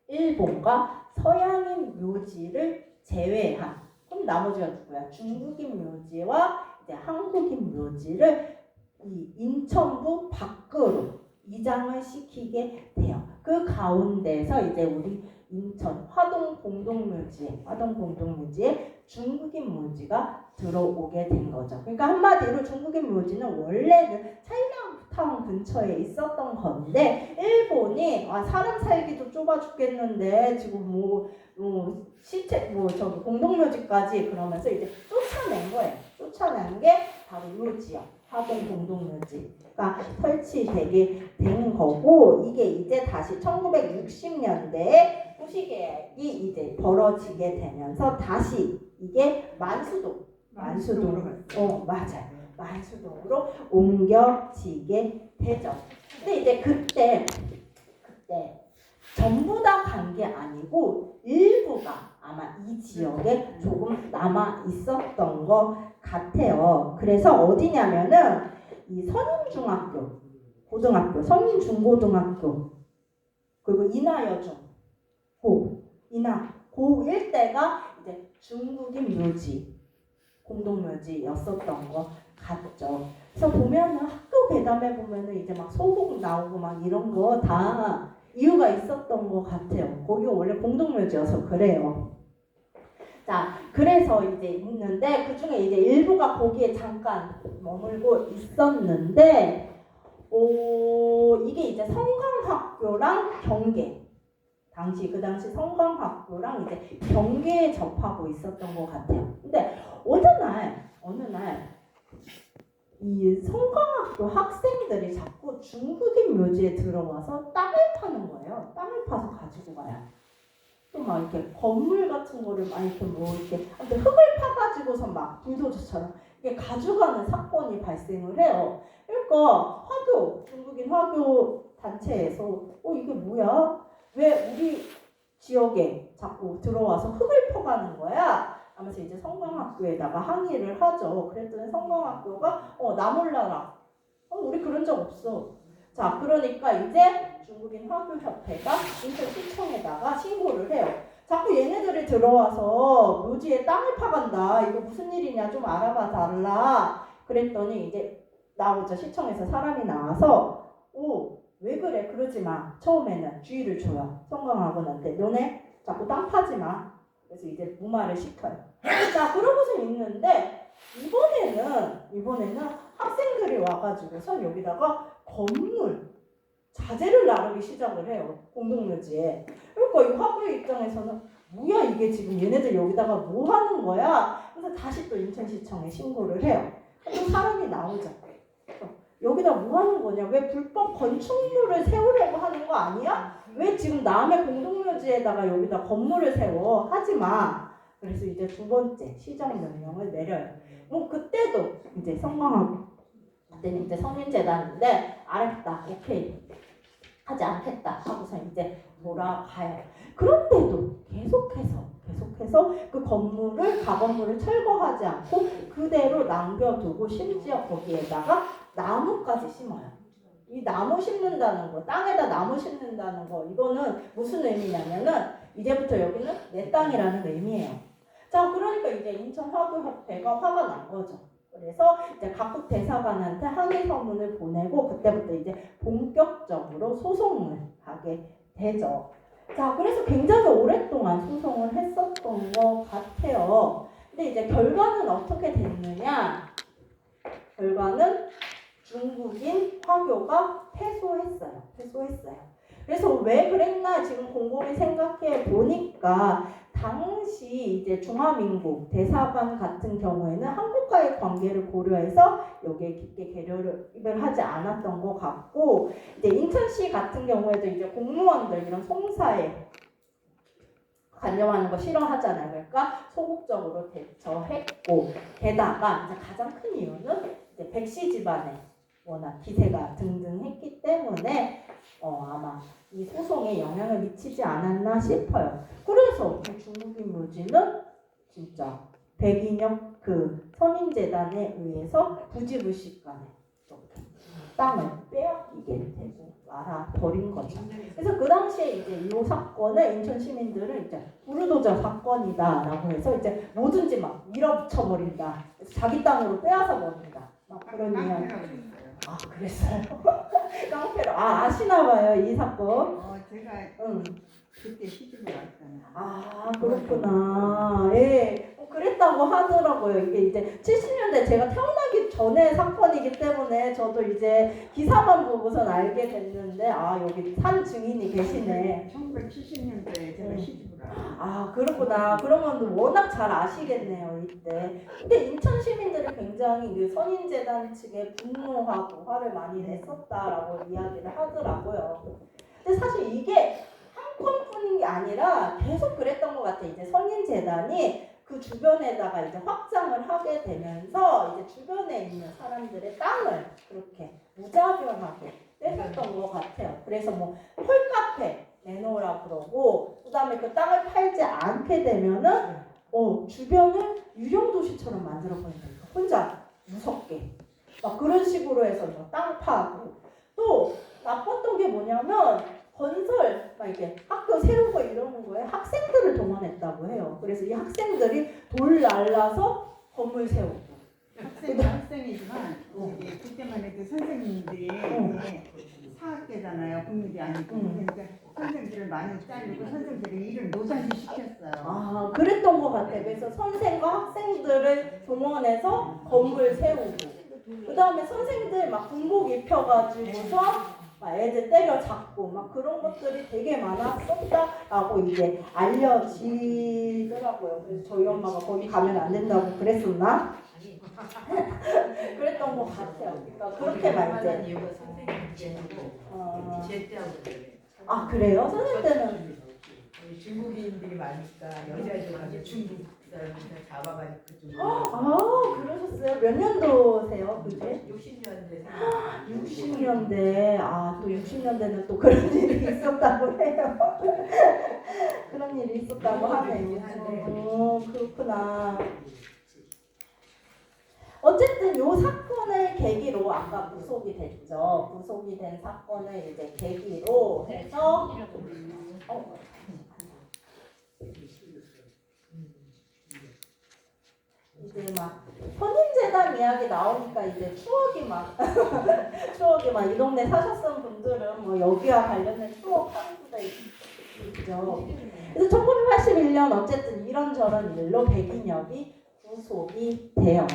일본과 서양인 묘지를 제외한 그럼 나머지가 누구야? 중국인 묘지와 이제 한국인 묘지를 이 인천부 밖으로 이장을 시키게 돼요. 그 가운데서 이제 우리 인천 화동 공동묘지에 중국인 묘지가 들어오게 된 거죠. 그러니까 한마디로 중국인 묘지는 원래는 차이나타운 근처에 있었던 건데 일본이 사람 살기도 좁아 죽겠는데 지금 시체 저기 공동묘지까지 그러면서 이제 쫓아낸 거예요. 쫓아낸 게 바로 요 지역 화동 공동묘지가 설치되게 된 거고 이게 이제 다시 1960년대에 후시계획이 이제 벌어지게 되면서 다시 이게 만수동으로 옮겨지게 되죠. 근데 이제 그때 전부 다 간 게 아니고 일부가 아마 이 지역에 조금 남아 있었던 것 같아요. 그래서 어디냐면은 이 선인중학교, 고등학교, 선인중고등학교 그리고 인하여중, 고 일대가 이제 중국인 묘지, 공동묘지였었던 것 같죠. 그래서 보면은 학교 괴담에 보면은 이제 막 소복 나오고 막 이런 거 다 이유가 있었던 것 같아요. 거기가 원래 공동묘지여서 그래요. 자, 그래서 이제 있는데 그 중에 이제 일부가 거기에 잠깐 머물고 있었는데, 이게 이제 성광학교랑 경계. 그 당시 성광학교랑 이제 경계에 접하고 있었던 것 같아요. 근데 어느 날 이 성광학교 학생들이 자꾸 중국인 묘지에 들어와서 땅을 파는 거예요. 땅을 파서 가지고 가요. 또 막 이렇게 건물 같은 거를 막 이렇게 흙을 파가지고서 막 불도저처럼 이게 가져가는 사건이 발생을 해요. 그러니까 중국인 화교 단체에서 이게 뭐야? 왜 우리 지역에 자꾸 들어와서 흙을 퍼가는 거야? 하면서 이제 성광학교에다가 항의를 하죠. 그랬더니 성광학교가 나 몰라라. 우리 그런 적 없어. 자, 그러니까 이제 중국인 화교협회가 인천시청에다가 신고를 해요. 자꾸 얘네들이 들어와서 묘지에 땅을 파간다. 이거 무슨 일이냐 좀 알아봐 달라. 그랬더니 이제 나오죠. 시청에서 사람이 나와서 왜 그래? 그러지 마. 처음에는 주의를 줘요. 성광학원한테. 너네 자꾸 땅 파지 마. 그래서 이제 무마를 시켜요. 자, 그러고서 있는데 이번에는 학생들이 와가지고서 여기다가 건물 자재를 나르기 시작을 해요. 공동묘지에. 그러니까 이 화교의 입장에서는 뭐야 이게 지금 얘네들 여기다가 뭐 하는 거야? 그래서 다시 또 인천시청에 신고를 해요. 또 사람이 나오죠. 여기다 뭐 하는 거냐? 왜 불법 건축물을 세우려고 하는 거 아니야? 왜 지금 남의 공동묘지에다가 여기다 건물을 세워? 하지 마. 그래서 이제 두 번째 시정명령을 내려요. 뭐 그때도 이제 성광하고 그때는 이제 선인재단인데 알았다, 오케이, 하지 않겠다 하고서 이제 돌아가요. 그런데도 계속해서 그 가건물을 철거하지 않고 그대로 남겨두고 심지어 거기에다가 나무까지 심어요. 이 나무 심는다는 거, 땅에다 나무 심는다는 거, 이거는 무슨 의미냐면은 이제부터 여기는 내 땅이라는 의미예요. 자, 그러니까 이제 인천화교협회가 화가 난 거죠. 그래서 이제 각국 대사관한테 항의 서문을 보내고 그때부터 이제 본격적으로 소송을 하게 되죠. 자, 그래서 굉장히 오랫동안 소송을 했었던 것 같아요. 근데 이제 결과는 어떻게 됐느냐? 결과는 중국인 화교가 패소했어요. 그래서 왜 그랬나 지금 곰곰이 생각해 보니까 당시 이제 중화민국 대사관 같은 경우에는 한국과의 관계를 고려해서 여기에 깊게 개입을 하지 않았던 것 같고, 이제 인천시 같은 경우에도 이제 공무원들 이런 송사에 관여하는 거 싫어하잖아요. 그러니까 소극적으로 대처했고, 게다가 이제 가장 큰 이유는 이제 백씨 집안에 워낙 기세가 등등했기 때문에 아마 이 소송에 영향을 미치지 않았나 싶어요. 그래서 중국인 묘지는 진짜 백인혁 그 선인재단에 의해서 부지불식간에 땅을 빼앗기게 되고 말아버린 거죠. 그래서 그 당시에 이제 이 사건을 인천 시민들은 이제 부르도저 사건이다라고 해서 이제 뭐든지 막 밀어붙여버린다. 자기 땅으로 빼앗아 버린다. 막 그런 이야기. 아, 그랬어요? 깡패로. 아시나봐요 이 사건. 제가 그때 시집을 왔잖아요. 아, 그렇구나. 예. 그랬다고 하더라고요. 이게 이제 70년대 제가 태어나기 전에 사건이기 때문에 저도 이제 기사만 보고선 알게 됐는데 여기 산 증인이 계시네. 1970년도에 제가 시집을 왔어요. 아, 그렇구나. 그러면 워낙 잘 아시겠네요 이때. 근데 인천 시민들이 굉장히 그 선인재단 측에 분노하고 화를 많이 냈었다라고 이야기를 하더라고요. 근데 사실 이게 한 건뿐이 아니라 계속 그랬던 것 같아요. 이제 선인재단이 그 주변에다가 이제 확장을 하게 되면서 이제 주변에 있는 사람들의 땅을 그렇게 무자별하게 뺏었던 것 같아요. 그래서 뭐 홀카페 내놓으라 그러고, 그 다음에 그 땅을 팔지 않게 되면은 주변을 유령 도시처럼 만들어 버린다. 혼자 무섭게 막 그런 식으로 해서 땅 파고, 또 나빴던 게 뭐냐면 건설 막 이렇게 학교 세우고 이러는 거에 학생들을 동원했다고 해요. 그래서 이 학생들이 돌 날라서 건물 세우고. 학생이지만 그때만 해도 선생님들이 사학계잖아요. 국립이 아니고. 그러니까 선생들을 많이 자르고 선생들이 일을 노사시 시켰어요. 그랬던 것 같아요. 그래서 선생과 학생들을 동원해서 건물 세우고, 그 다음에 선생들 막 군복 입혀가지고서 막 애들 때려잡고 막 그런 것들이 되게 많았었다라고 이제 알려지더라고요. 그래서 저희 엄마가 거기 가면 안 된다고 그랬었나? 그랬던 것 같아요. 그러니까 그렇게 말제. 이유가 선생님 제하고 제때하고 그래. 그래요? 선생님 때는 중국인들이 많으니까 여자애들 가서 중국 사람들 잡아가지고 그쪽 아 그러셨어요? 몇 년도세요 그게? 60년대 60년대 아 또 60년대는 또 그런 일이 있었다고 해요. 그런 일이 있었다고 하네요. 그렇구나. 어쨌든 요 사건을 계기로 아까 구속이 됐죠. 구속이 된 사건을 이제 계기로 해서 이제 막 선임재단 이야기 나오니까 이제 추억이 막 이 동네 사셨던 분들은 뭐 여기와 관련된 추억 하는 수가 있죠. 그래서 1981년 어쨌든 이런저런 일로 백인엽이 구속이 돼요.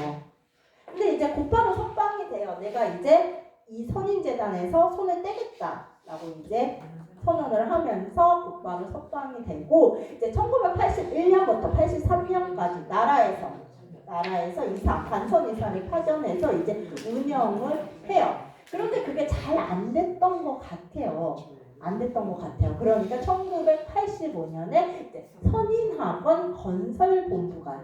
근데 이제 곧바로 석방이 돼요. 내가 이제 이 선임재단에서 손을 떼겠다라고 이제 선언을 하면서 곧바로 석방이 되고 이제 1981년부터 83년까지 나라에서 이사, 간선 이사를 파견해서 이제 운영을 해요. 그런데 그게 잘 안 됐던 것 같아요. 그러니까 1985년에 이제 선인학원 건설본부가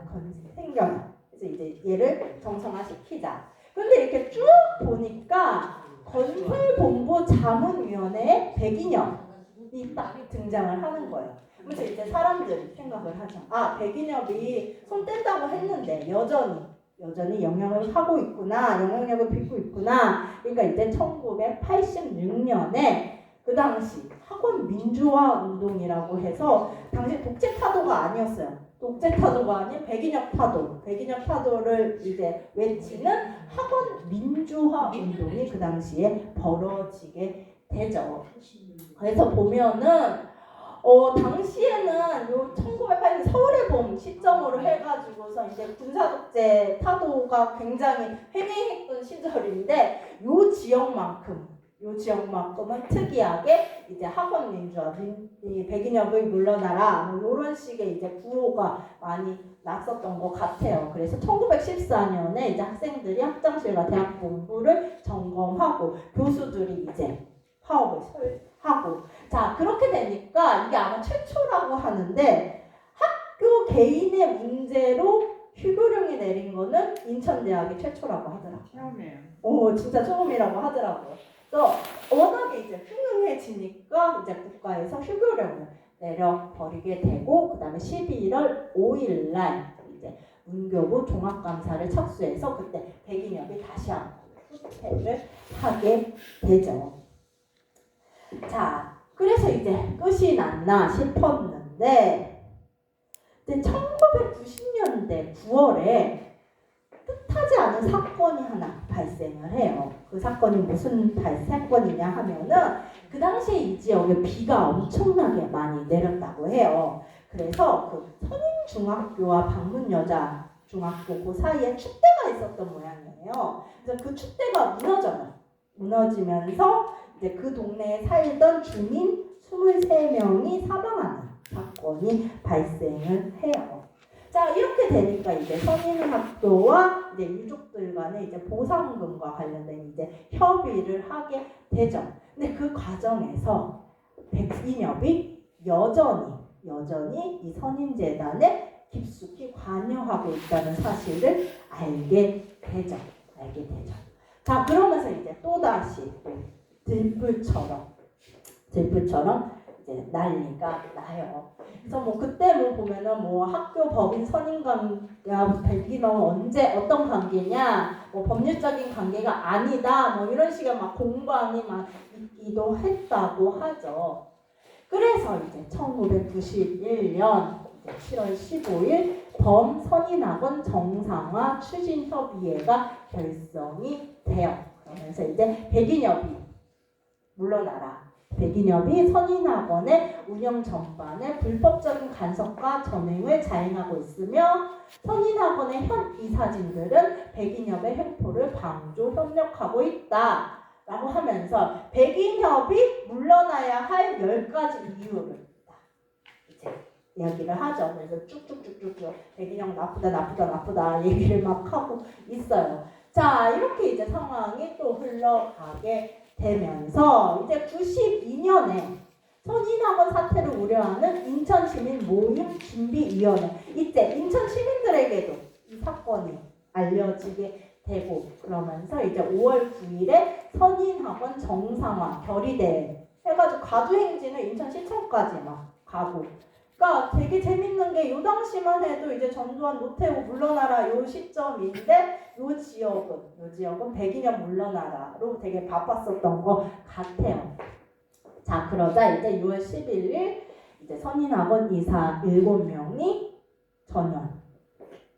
생겨요. 그래서 이제 얘를 정상화시키자. 그런데 이렇게 쭉 보니까 건설본부 자문위원회에 백인엽이 딱 등장을 하는 거예요. 그래서 이제 사람들이 생각을 하죠. 아, 백인엽이 손 뗀다고 했는데 여전히 영향력을 빚고 있구나. 그러니까 이제 1986년에 그 당시 학원 민주화 운동이라고 해서 당시 독재 타도가 아니었어요. 독재 타도가 아닌 백인엽 타도를 이제 외치는 학원 민주화 운동이 그 당시에 벌어지게 되죠. 그래서 보면은 당시에는 요 1980년 서울의 봄 시점으로 해가지고서 이제 군사독재 타도가 굉장히 횡행했던 시절인데 요 지역만큼은 특이하게 이제 학원 민주화, 백인엽을 물러나라 뭐 이런 식의 이제 구호가 많이 났었던 것 같아요. 그래서 1914년에 이제 학생들이 학장실과 대학 본부를 점검하고 교수들이 이제 파업을 하고 자 그렇게 되니까 이게 아마 최초라고 하는데 학교 개인의 문제로 휴교령이 내린 거는 인천대학이 최초라고 하더라고요. 처음이에요. 진짜 처음이라고 하더라고요. 그래서 워낙에 이제 흉흉해지니까 이제 국가에서 휴교령을 내려버리게 되고 그 다음에 11월 5일 날 이제 문교부 종합감사를 착수해서 그때 백인엽이 다시 한번 후퇴를 하게 되죠. 자, 그래서 이제 끝이 났나 싶었는데 이제 1990년대 9월에 뜻하지 않은 사건이 하나 발생을 해요. 그 사건이 무슨 사건이냐 하면은 그 당시에 이 지역에 비가 엄청나게 많이 내렸다고 해요. 그래서 그 선임중학교와 방문여자중학교 그 사이에 축대가 있었던 모양이에요. 그래서 그 축대가 무너지면서 이제 그 동네에 살던 주민 23명이 사망하는 사건이 발생을 해요. 자, 이렇게 되니까 이제 선인학교와 이제 유족들 간의 이제 보상금과 관련된 이제 협의를 하게 되죠. 근데 그 과정에서 백인엽이 여전히 이 선인재단에 깊숙이 관여하고 있다는 사실을 알게 되죠. 자, 그러면서 이제 또다시 들불처럼 이제 난리가 나요. 그래서 뭐 그때 뭐 보면은 뭐 학교 법인 선임관계와 백인엽은 언제 어떤 관계냐, 뭐 법률적인 관계가 아니다, 뭐 이런 식의 막 공방이 막 있기도 했다고 하죠. 그래서 이제 1991년 7월 15일 범선인학원 정상화 추진협의회가 결성이 돼요. 그러면서 이제 백인엽이 물러나라. 백인엽이 선인학원의 운영 전반에 불법적인 간섭과 전횡을 자행하고 있으며 선인학원의 현 이사진들은 백인엽의 횡포를 방조 협력하고 있다. 라고 하면서 백인엽이 물러나야 할 10가지 이유를 이제 이야기를 하죠. 그래서 쭉쭉쭉쭉 백인엽 나쁘다 얘기를 막 하고 있어요. 자, 이렇게 이제 상황이 또 흘러가게 되면서 이제 92년에 선인학원 사태를 우려하는 인천시민 모임 준비위원회. 이때 인천 시민들에게도 이 사건이 알려지게 되고 그러면서 이제 5월 9일에 선인학원 정상화 결의대회 해가지고 가두행진을 인천시청까지 막 가고. 그러니까 되게 재밌는 게 요 당시만 해도 이제 전두환 노태우 물러나라 요 시점인데 요 지역은 102년 물러나라로 되게 바빴었던 것 같아요. 자, 그러자 이제 6월 11일 이제 선인학원 이사 7명이 전원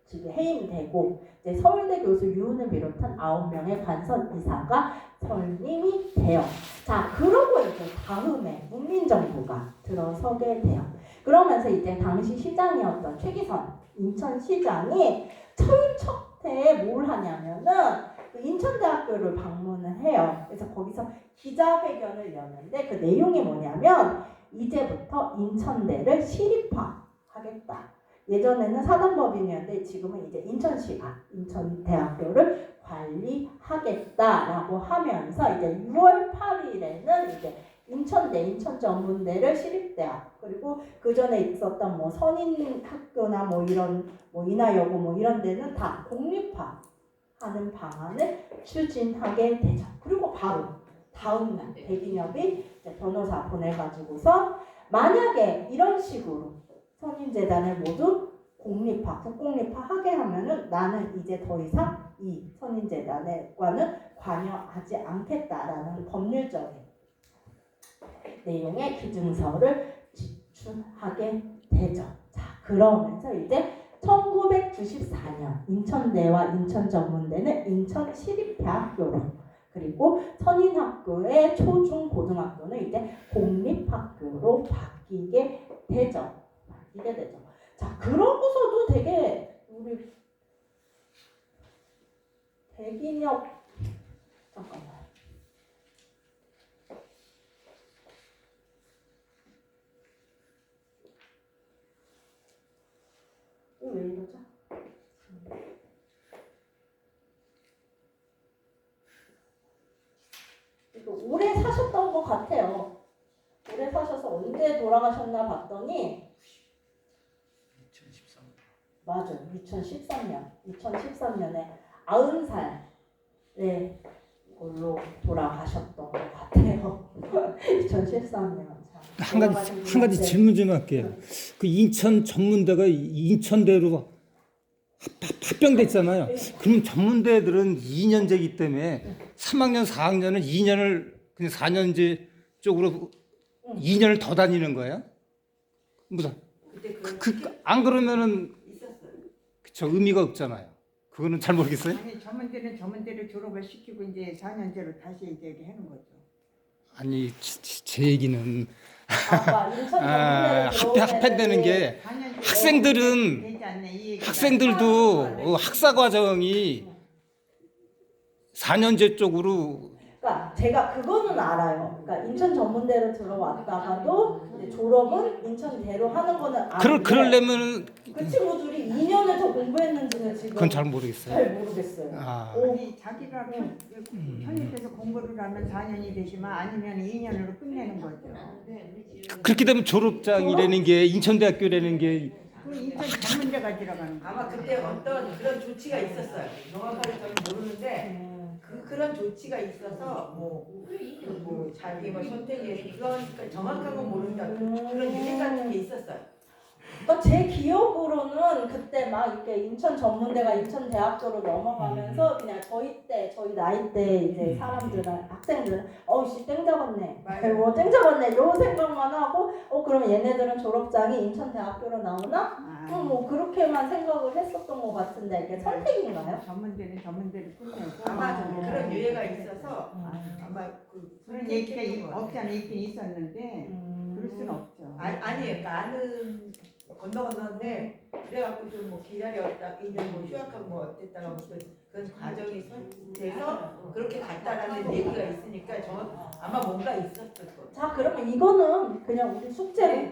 집에 해임되고 이제 서울대 교수 유은을 비롯한 9명의 관선 이사가 선임이 돼요. 자, 그러고 이제 다음에 문민정부가 들어서게 돼요. 그러면서 이제 당시 시장이었던 최기선 인천시장이 철척태에 뭘 하냐면은 인천대학교를 방문을 해요. 그래서 거기서 기자회견을 여는데 그 내용이 뭐냐면 이제부터 인천대를 시립화하겠다. 예전에는 사단법인이었는데 지금은 이제 인천시가 인천대학교를 관리하겠다라고 하면서 이제 6월 8일에는 이제 인천대, 인천전문대를 시립대학 그리고 그 전에 있었던 뭐 선인학교나 뭐 이런 뭐 인하여고 뭐 이런 데는 다 공립화하는 방안을 추진하게 되죠. 그리고 바로 다음날 백인엽이 변호사 보내가지고서 만약에 이런 식으로 선인재단을 모두 공립화, 국공립화하게 하면은 나는 이제 더 이상 이 선인재단과는 관여하지 않겠다라는 법률적인 내용의 기증서를 제출하게 되죠. 자, 그러면서 이제 1994년 인천대와 인천전문대는 인천시립대학교로 그리고 선인학교의 초중고등학교는 이제 공립학교로 바뀌게 되죠. 자, 그러고서도 되게 우리 백인엽 잠깐만. 이거 왜 이러죠? 이거 오래 사셨던 것 같아요. 오래 사셔서 언제 돌아가셨나 봤더니 2013년. 맞아요. 2013년에 90살에 걸로 돌아가셨던 것 같아요. 2013년. 한 가지 질문 좀 할게요. 그 인천 전문대가 인천대로 합병됐잖아요. 그럼 전문대들은 2년제이기 때문에 3학년, 4학년은 2년을 그냥 4년제 쪽으로 2년을 더 다니는 거예요? 무슨 안 그러면은 그쵸 의미가 없잖아요. 그거는 잘 모르겠어요. 아니 전문대는 전문대를 졸업을 시키고 이제 4년제로 다시 이제 이렇게 하는 거죠. 아니 제 얘기는 인천 합해되는 게 4년제 학생들은 되지 않네, 이 얘기가. 학생들도 학사 과정이 4년제 쪽으로 그러니까 제가 그거는 알아요. 그러니까 인천 전문대로 들어왔다가도 이제 졸업은 인천대로 하는 거는 아는데 그러려면은 그 친구들이 2년을 더 공부했는지는 지금 그건 잘 모르겠어요. 잘 모르겠어요. 아, 아니 자기가 편입해서 공부를 하면 4년이 되지만 아니면 2년으로 끝내는 거죠. 그렇게 되면 졸업장이라는 게 인천대학교라는 게 그 인천 전문대가 들어가는 거. 아마 그때 어떤 그런 조치가 있었어요. 정확하게 저는 모르는데 그런 조치가 있어서 뭐 자기 뭐 선택에 그러니까 정확한 건 모른다. 그런 유행 같은 게 있었어요. 그러니까 제 기억으로는 그때 막 이렇게 인천 전문대가 인천 대학교로 넘어가면서 그냥 저희 나이 때 이제 사람들은 학생들은 어우씨 땡 잡았네, 뭐 땡 잡았네 요 생각만 하고 그러면 얘네들은 졸업장이 인천 대학교로 나오나? 뭐 그렇게만 생각을 했었던 것 같은데 이게 선택인가요? 전문대는 전문대로 끝내고. 아마 그런 유해가 있어서 아마 그런 얘기가 없지 않아 있긴 있었는데 그럴 수는 없죠. 아니에요. 그러니까 아는 건너건너인데 그래갖고 좀 뭐 기다렸다 2년 뭐 휴학하고 뭐 어땠다가 뭐 그런 과정이 돼서 그렇게 갔다라는 얘기가 있으니까 아마 뭔가 있었을 거예요. 자, 그러면 이거는 그냥 우리 숙제로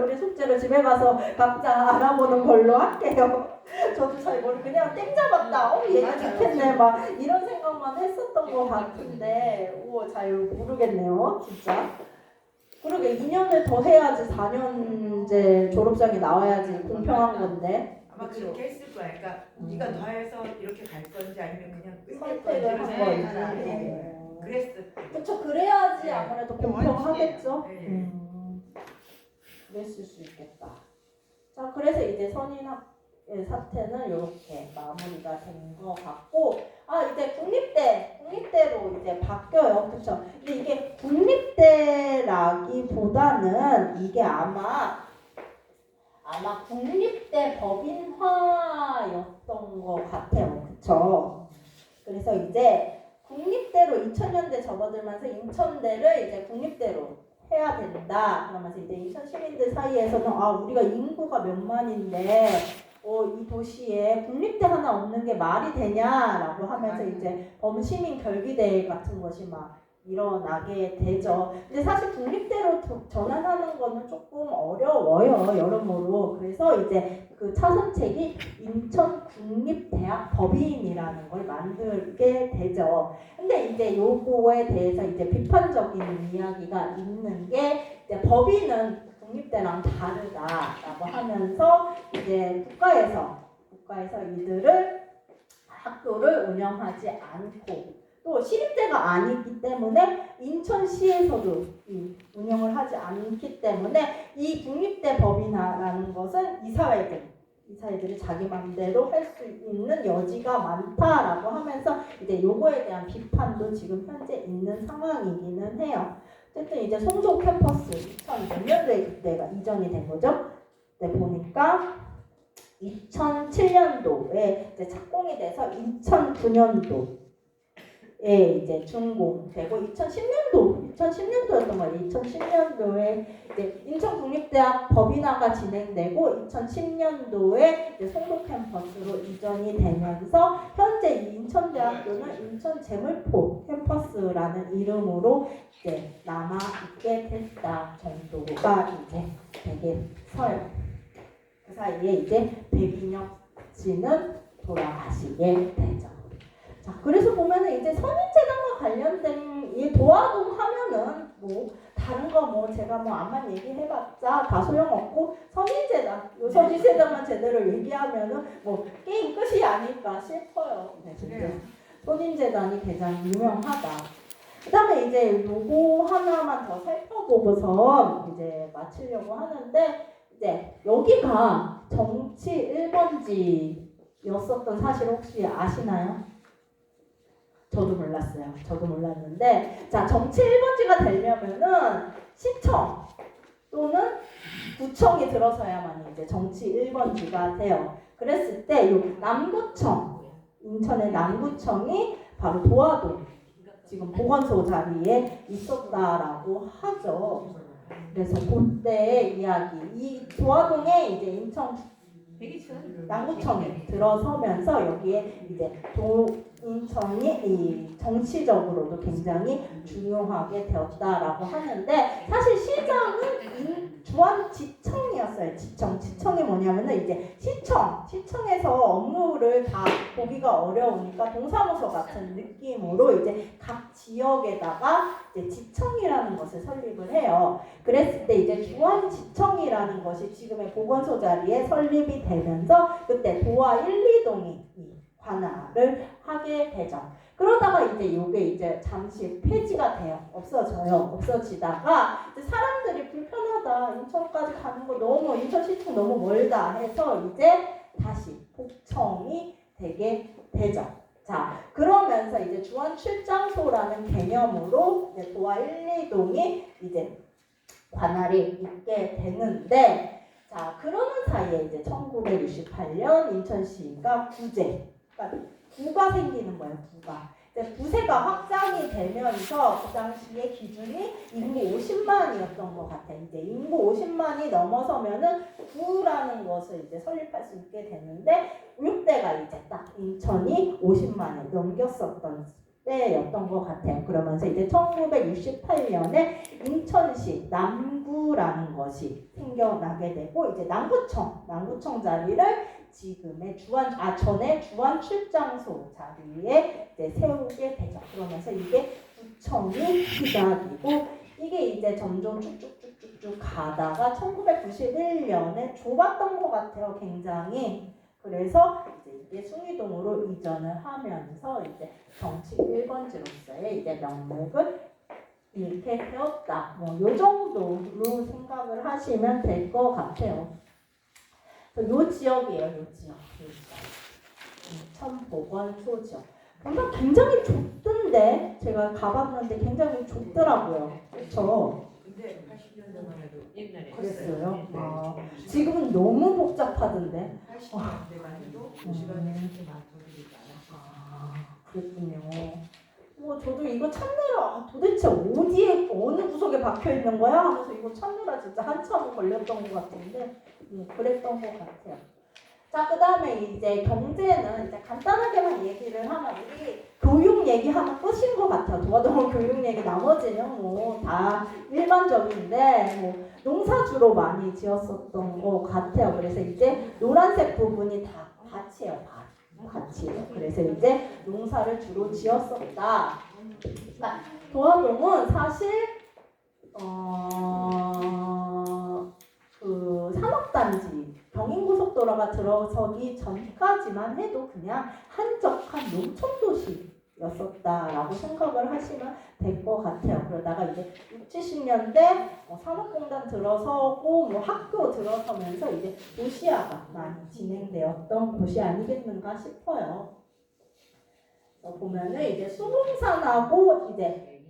우리 숙제로 집에 가서 각자 알아보는 걸로 할게요. 저도 잘 모르 그냥 땡 잡았다. 얘기 좋겠네 막 이런 생각만 했었던 것 같은데 잘 모르겠네요, 진짜. 그러게 2년을 더 해야지 4년제 졸업장이 나와야지 공평한 건데. 아마 그렇게 했을 거야. 그러니까 네가 더 해서 이렇게 갈 건지 아니면 그냥 끝낼 건지 선택을 한 거지. 그랬을 그렇죠. 그래야지 네. 아무래도 공평하겠죠. 네. 그랬을 수 있겠다. 자, 그래서 이제 선인학의 사태는 이렇게 마무리가 된 것 같고, 이제 국립대로 이제 바뀌어요. 그렇죠. 근데 이게 국립대라기보다는 이게 아마 국립대 법인화였던 것 같아요. 그렇죠. 그래서 이제 국립대로 2000년대 접어들면서 인천대를 이제 국립대로 해야 된다. 그러면서 이제 인천 시민들 사이에서는 우리가 인구가 몇 만인데 이 도시에 국립대 하나 없는 게 말이 되냐라고 하면서 이제 범시민 결기대회 같은 것이 막 일어나게 되죠. 근데 사실 국립대로 전환하는 거는 조금 어려워요. 여러모로. 그래서 이제 그 차선책이 인천국립대학 법인이라는 걸 만들게 되죠. 근데 이제 요거에 대해서 이제 비판적인 이야기가 있는 게 이제 법인은 국립대랑 다르다라고 하면서 이제 국가에서 이들을 학교를 운영하지 않고 또 시립대가 아니기 때문에 인천시에서도 운영을 하지 않기 때문에 이 국립대 법인화라는 것은 이사회들이 자기 마음대로 할 수 있는 여지가 많다라고 하면서 이제 요거에 대한 비판도 지금 현재 있는 상황이기는 해요. 어쨌든 이제 송도 캠퍼스 2000년도에 그때가 이전이 된 거죠. 네, 보니까 2007년도에 이제 착공이 돼서 2009년도에 이제 준공되고 2010년도였던 거예요. 2010년도에 이제 인천국립대학 법인화가 진행되고 2010년도에 이제 송도 캠퍼스로 이전이 되면서 현재 인천대학교는 인천재물포 캠퍼스라는 이름으로 이제 남아 있게 됐다 정도가 이제 되겠어요. 그 사이에 이제 백인혁 씨는 돌아가시게 되죠. 자, 그래서 보면은 이제 선인재단과 관련된 이 도화동 하면은 뭐 다른 거 뭐 제가 뭐 암만 얘기해봤자 다 소용없고 선인재단, 요 선인재단만 제대로 얘기하면은 뭐 게임 끝이 아닐까 싶어요. 네, 근데 선인재단이 가장 유명하다. 그다음에 이제 요거 하나만 더 살펴보고서 이제 마치려고 하는데 이제 여기가 정치 1번지였었던 사실 혹시 아시나요? 저도 몰랐어요. 저도 몰랐는데 자, 정치 1번지가 되려면은 시청 또는 구청이 들어서야만 이제 정치 1번지가 돼요. 그랬을 때 요 남구청, 인천의 남구청이 바로 도화동 지금 보건소 자리에 있었다라고 하죠. 그래서 그때의 이야기, 이 도화동에 이제 인천 남구청이 들어서면서 여기에 이제 인천이 이 정치적으로도 굉장히 중요하게 되었다라고 하는데 사실 시장은 주안지청이었어요. 지청이 뭐냐면은 이제 시청에서 업무를 다 보기가 어려우니까 동사무소 같은 느낌으로 이제 각 지역에다가 이제 지청이라는 것을 설립을 해요. 그랬을 때 이제 주안지청이라는 것이 지금의 보건소 자리에 설립이 되면서 그때 도화 1, 2동이 관할을 하게 되죠. 그러다가 이제 요게 이제 잠시 폐지가 돼요. 없어지다가 이제 사람들이 불편하다. 인천까지 가는 거 너무 인천시청 너무 멀다 해서 이제 다시 복청이 되게 되죠. 자, 그러면서 이제 주안 출장소라는 개념으로 이제 도화 1, 2동이 이제 관할이 있게 되는데 자, 그러는 사이에 이제 1968년 인천시가 구가 생기는 거예요. 구세가 확장이 되면서 그 당시에 기준이 인구 50만이었던 것 같아요. 이제 인구 50만이 넘어서면은 구라는 것을 이제 설립할 수 있게 되는데 이때가 이제 딱 인천이 50만을 넘겼었던 때였던 것 같아요. 그러면서 이제 1968년에 인천시 남구라는 것이 생겨나게 되고 이제 남구청 자리를 지금의 전에 주안 출장소 자리에 이제 세우게 되죠. 그러면서 이게 구청이 시작이고 이게 이게 이제 점점 쭉쭉쭉쭉쭉 가다가 1991년에 좁았던 것 같아요, 굉장히. 그래서 이제 이게 숭이동으로 이전을 하면서 이제 정치 1번지로서의 이제 명목을 잃게 되었다. 뭐 요 정도로 생각을 하시면 될 것 같아요. 요 지역이에요, 요 지역. 천복원소 지역. 뭔가 굉장히 좁던데 제가 가봤는데 굉장히 좁더라고요. 그렇죠? 근데 80년대만 해도 옛날에 그랬어요. 아, 지금은 너무 복잡하던데. 80년대만 해도 도시가 이렇게 많더니까. 아, 그랬군요. 뭐 저도 이거 찾느라 도대체 어디에 어느 구석에 박혀 있는 거야 하면서 이거 찾느라 진짜 한참 걸렸던 것 같은데 그랬던 것 같아요. 자, 그 다음에 이제 경제는 이제 간단하게만 얘기를 하면 우리 교육 얘기하면 끝인 것 같아요. 도화동은 교육 얘기 나머지는 뭐 다 일반적인데 뭐 농사 주로 많이 지었었던 것 같아요. 그래서 이제 노란색 부분이 다 밭이에요. 밭이에요. 그래서 이제 농사를 주로 지었었다. 그러니까 도화동은 사실 그 산업단지 경인고속도로가 들어서기 전까지만 해도 그냥 한적한 농촌도시였었다라고 생각을 하시면 될 것 같아요. 그러다가 이제 60, 70년대 산업공단 들어서고 뭐 학교 들어서면서 이제 도시화가 많이 진행되었던 곳이 아니겠는가 싶어요. 보면은 이제 수봉산하고 이제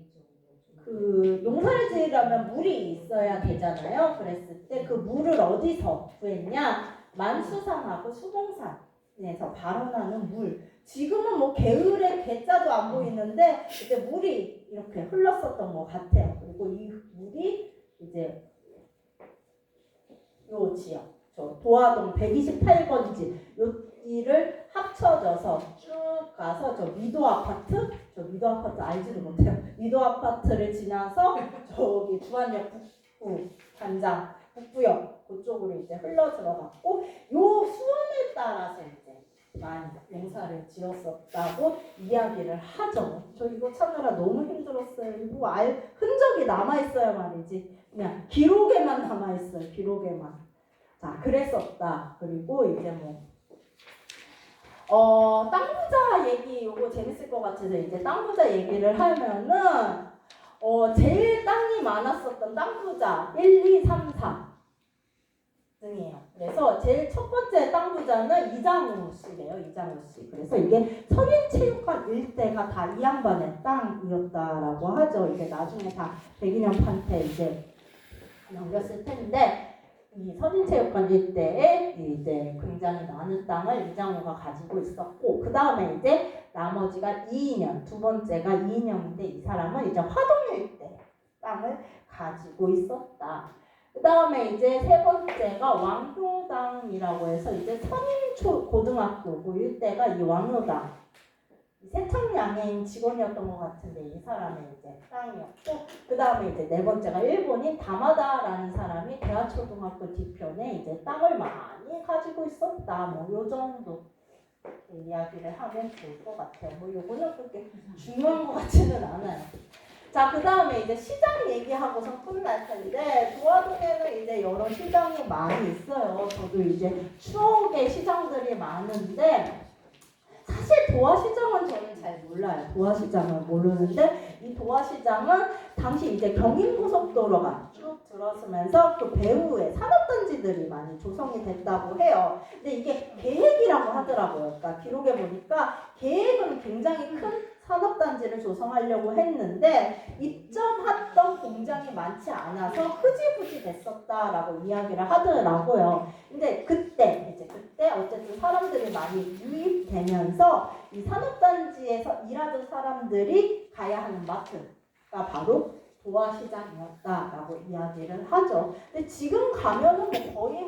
그 농사를 지으려면 물이 있어야 되잖아요. 그랬을 때 그 물을 어디서 구했냐? 만수산하고 수봉산에서 발원하는 물. 지금은 뭐 개울에 개자도 안 보이는데 이제 물이 이렇게 흘렀었던 것 같아요. 그리고 이 물이 이제 요 지역, 저 도화동 128번지 여기를 합쳐져서 쭉 가서 저 미도 아파트 알지도 못해요. 미도 아파트를 지나서 저기 주안역 북부 단장 북부역 그쪽으로 이제 흘러 들어갔고 요 수원에 따라서 이제 많이 농사를 지었었다고 이야기를 하죠. 저 이거 찾느라 너무 힘들었어요. 이거 흔적이 남아 있어야 말이지. 그냥 기록에만 남아 있어요. 기록에만. 자, 그랬었다. 그리고 이제 땅 부자 얘기 요거 재밌을 것 같아서 이제 땅 부자 얘기를 하면은 제일 땅이 많았었던 땅 부자 1, 2, 3, 4 등이에요. 그래서 제일 첫 번째 땅 부자는 이장우 씨래요. 이장우 씨. 그래서 이게 선인체육관 일대가 다 이 양반의 땅이었다라고 하죠. 이제 나중에 다 백인현한테 이제 넘겼을 텐데 이 선인체육관 일대에 이제 굉장히 많은 땅을 이장우가 가지고 있었고 그 다음에 이제 나머지가 이인영 두 번째가 이인영인데 이 사람은 이제 화동유 일대 땅을 가지고 있었다. 그 다음에 이제 세 번째가 왕효당이라고 해서 이제 선인초고등학교 그 일대가 이 왕효당 세창양행 직원이었던 것 같은데 이 사람의 이제 땅이었고 그 다음에 이제 네 번째가 일본인 다마다라는 사람이 대하초등학교 뒤편에 이제 땅을 많이 가지고 있었다. 뭐 요 정도 이야기를 하면 좋을 것 같아요. 뭐 요거는 그렇게 중요한 것 같지는 않아요. 자, 그 다음에 이제 시장 얘기하고서 끝날 텐데 도화동에는 이제 여러 시장이 많이 있어요. 저도 이제 추억의 시장들이 많은데 사실 도화시장은 저는 잘 몰라요. 도화시장은 모르는데 이 도화시장은 당시 이제 경인고속도로가 쭉 들어서면서 그 배후에 산업단지들이 많이 조성이 됐다고 해요. 근데 이게 계획이라고 하더라고요. 그러니까 기록에 보니까 계획은 굉장히 큰 산업단지를 조성하려고 했는데 입점했던 공장이 많지 않아서 흐지부지 됐었다라고 이야기를 하더라고요. 근데 그때 어쨌든 사람들이 많이 유입되면서 이 산업단지에서 일하던 사람들이 가야 하는 마트가 바로 도화시장이었다라고 이야기를 하죠. 근데 지금 가면은 거의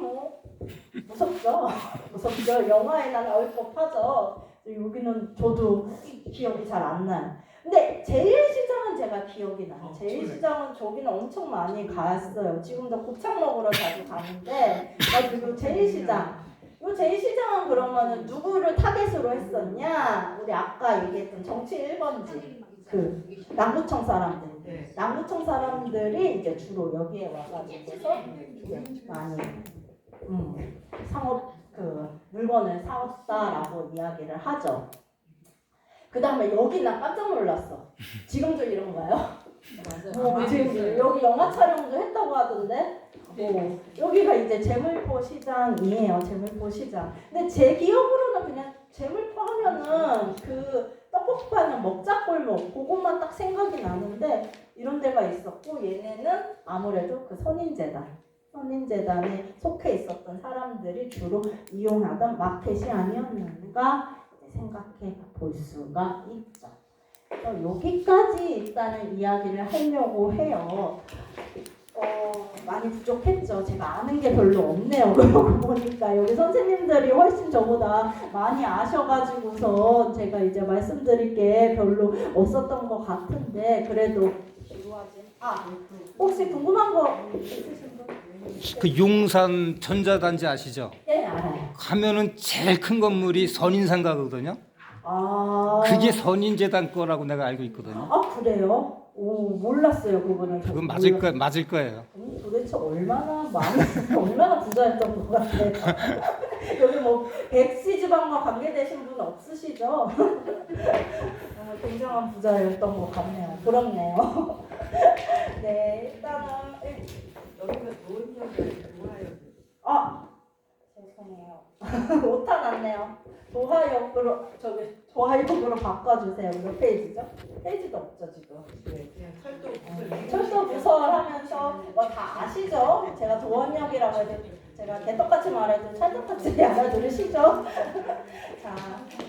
무섭죠. 무섭죠. 영화에나 나올 법하죠. 여기는 저도 기억이 잘 안 나요. 근데 제일시장은 제가 기억이 나요. 제일시장은 저기는 엄청 많이 갔어요. 지금도 곱창 먹으러 자주 가는데 그리고 제일시장 이 제일시장은 그러면은 누구를 타겟으로 했었냐? 우리 아까 얘기했던 정치 1번지 그 남구청 사람들. 남구청 사람들이 이제 주로 여기에 와가지고서 많이 상업 그 물건을 사왔다라고 이야기를 하죠. 그 다음에 여기 나 깜짝 놀랐어. 지금도 이런가요? 맞아요. 지금 여기 영화 촬영도 했다고 하던데. 여기가 이제 재물포 시장이에요. 재물포 시장. 근데 제 기억으로는 그냥 재물포 하면은 그 떡볶이 파는 먹자골목 그것만 딱 생각이 나는데 이런 데가 있었고 얘네는 아무래도 그 선인재단에 속해 있었던 사람들이 주로 이용하던 마켓이 아니었는가 생각해 볼 수가 있죠. 여기까지 일단은 이야기를 하려고 해요. 많이 부족했죠. 제가 아는 게 별로 없네요. 그러고 보니까 여기 선생님들이 훨씬 저보다 많이 아셔가지고서 제가 이제 말씀드릴 게 별로 없었던 것 같은데 그래도 지루하지. 혹시 궁금한 거 있으신 분? 그 용산 전자단지 아시죠? 네, 알아요. 가면은 제일 큰 건물이 선인상가거든요. 그게 선인재단 거라고 내가 알고 있거든요. 그래요? 오, 몰랐어요. 그거는. 그건 맞을 거예요. 도대체 얼마나 얼마나 부자였던 것 같아요. 여기 뭐 백시 지방과 관계되신 분 없으시죠? 굉장한 부자였던 것 같네요. 부럽네요. 네, 일단은 여기가 노은역이 좋아요. 죄송해요. 오타 났네요. 도하역으로 바꿔주세요. 몇 페이지죠? 페이지도 없죠 지금. 네, 그냥 철도 부설 하면서 뭐 다 아시죠? 제가 도원역이라고 해도 제가 개떡같이 말해도 찰떡같이 알아들으시죠? 자,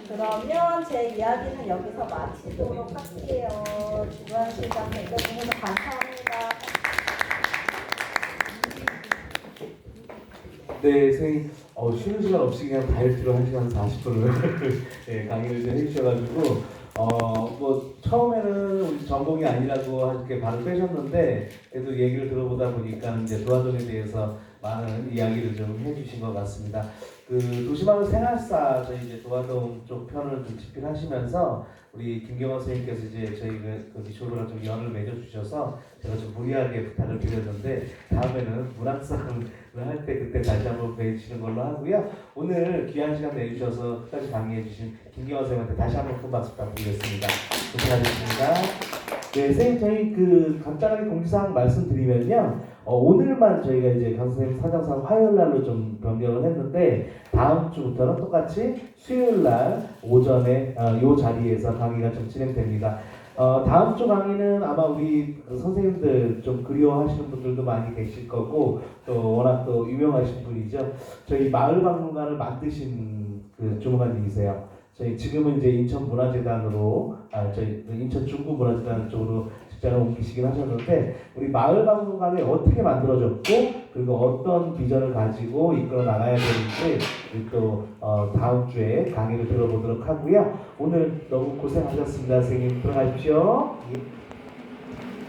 그러면 제 이야기는 여기서 마치도록 할게요. 주간 시간 대겨주셔서 감사합니다. 네, 선생님 쉬는 시간 없이 그냥 다이어트로 1시간 40분을 네, 강의를 좀 해주셔가지고 뭐 처음에는 우리 전공이 아니라고 이렇게 발을 빼셨는데 그래도 얘기를 들어보다 보니까 이제 도화동에 대해서 많은 이야기를 좀 해주신 것 같습니다. 그 도시마을 생활사 저희 이제 도화동 쪽 편을 좀 집필하시면서 우리 김경원 선생님께서 이제 저희 그 기초로랑 좀 연을 맺어주셔서 제가 좀 무리하게 부탁을 드렸는데 다음에는 문학상을 할 때 그때 다시 한번 뵈주시는 걸로 하고요. 오늘 귀한 시간 내주셔서 끝까지 강의해주신 김경원 선생님한테 다시 한번 큰 박수 부탁드리겠습니다. 고생하셨습니다. 네, 선생님 저희 그 간단하게 공지사항 말씀드리면요. 오늘만 저희가 이제 강 선생님 사정상 화요일 날로 좀 변경을 했는데 다음 주부터는 똑같이 수요일 날 오전에 이 자리에서 강의가 좀 진행됩니다. 다음 주 강의는 아마 우리 선생님들 좀 그리워하시는 분들도 많이 계실 거고 또 워낙 또 유명하신 분이죠. 저희 마을박물관을 만드신 그 주무관님이세요. 저희 지금은 이제 인천문화재단으로 저희 인천 중구문화재단 쪽으로 직장을 옮기시긴 하셨는데 우리 마을박물관이 어떻게 만들어졌고 그리고 어떤 비전을 가지고 이끌어 나가야 되는지 또 다음 주에 강의를 들어보도록 하고요. 오늘 너무 고생하셨습니다. 선생님 들어가십시오. 예.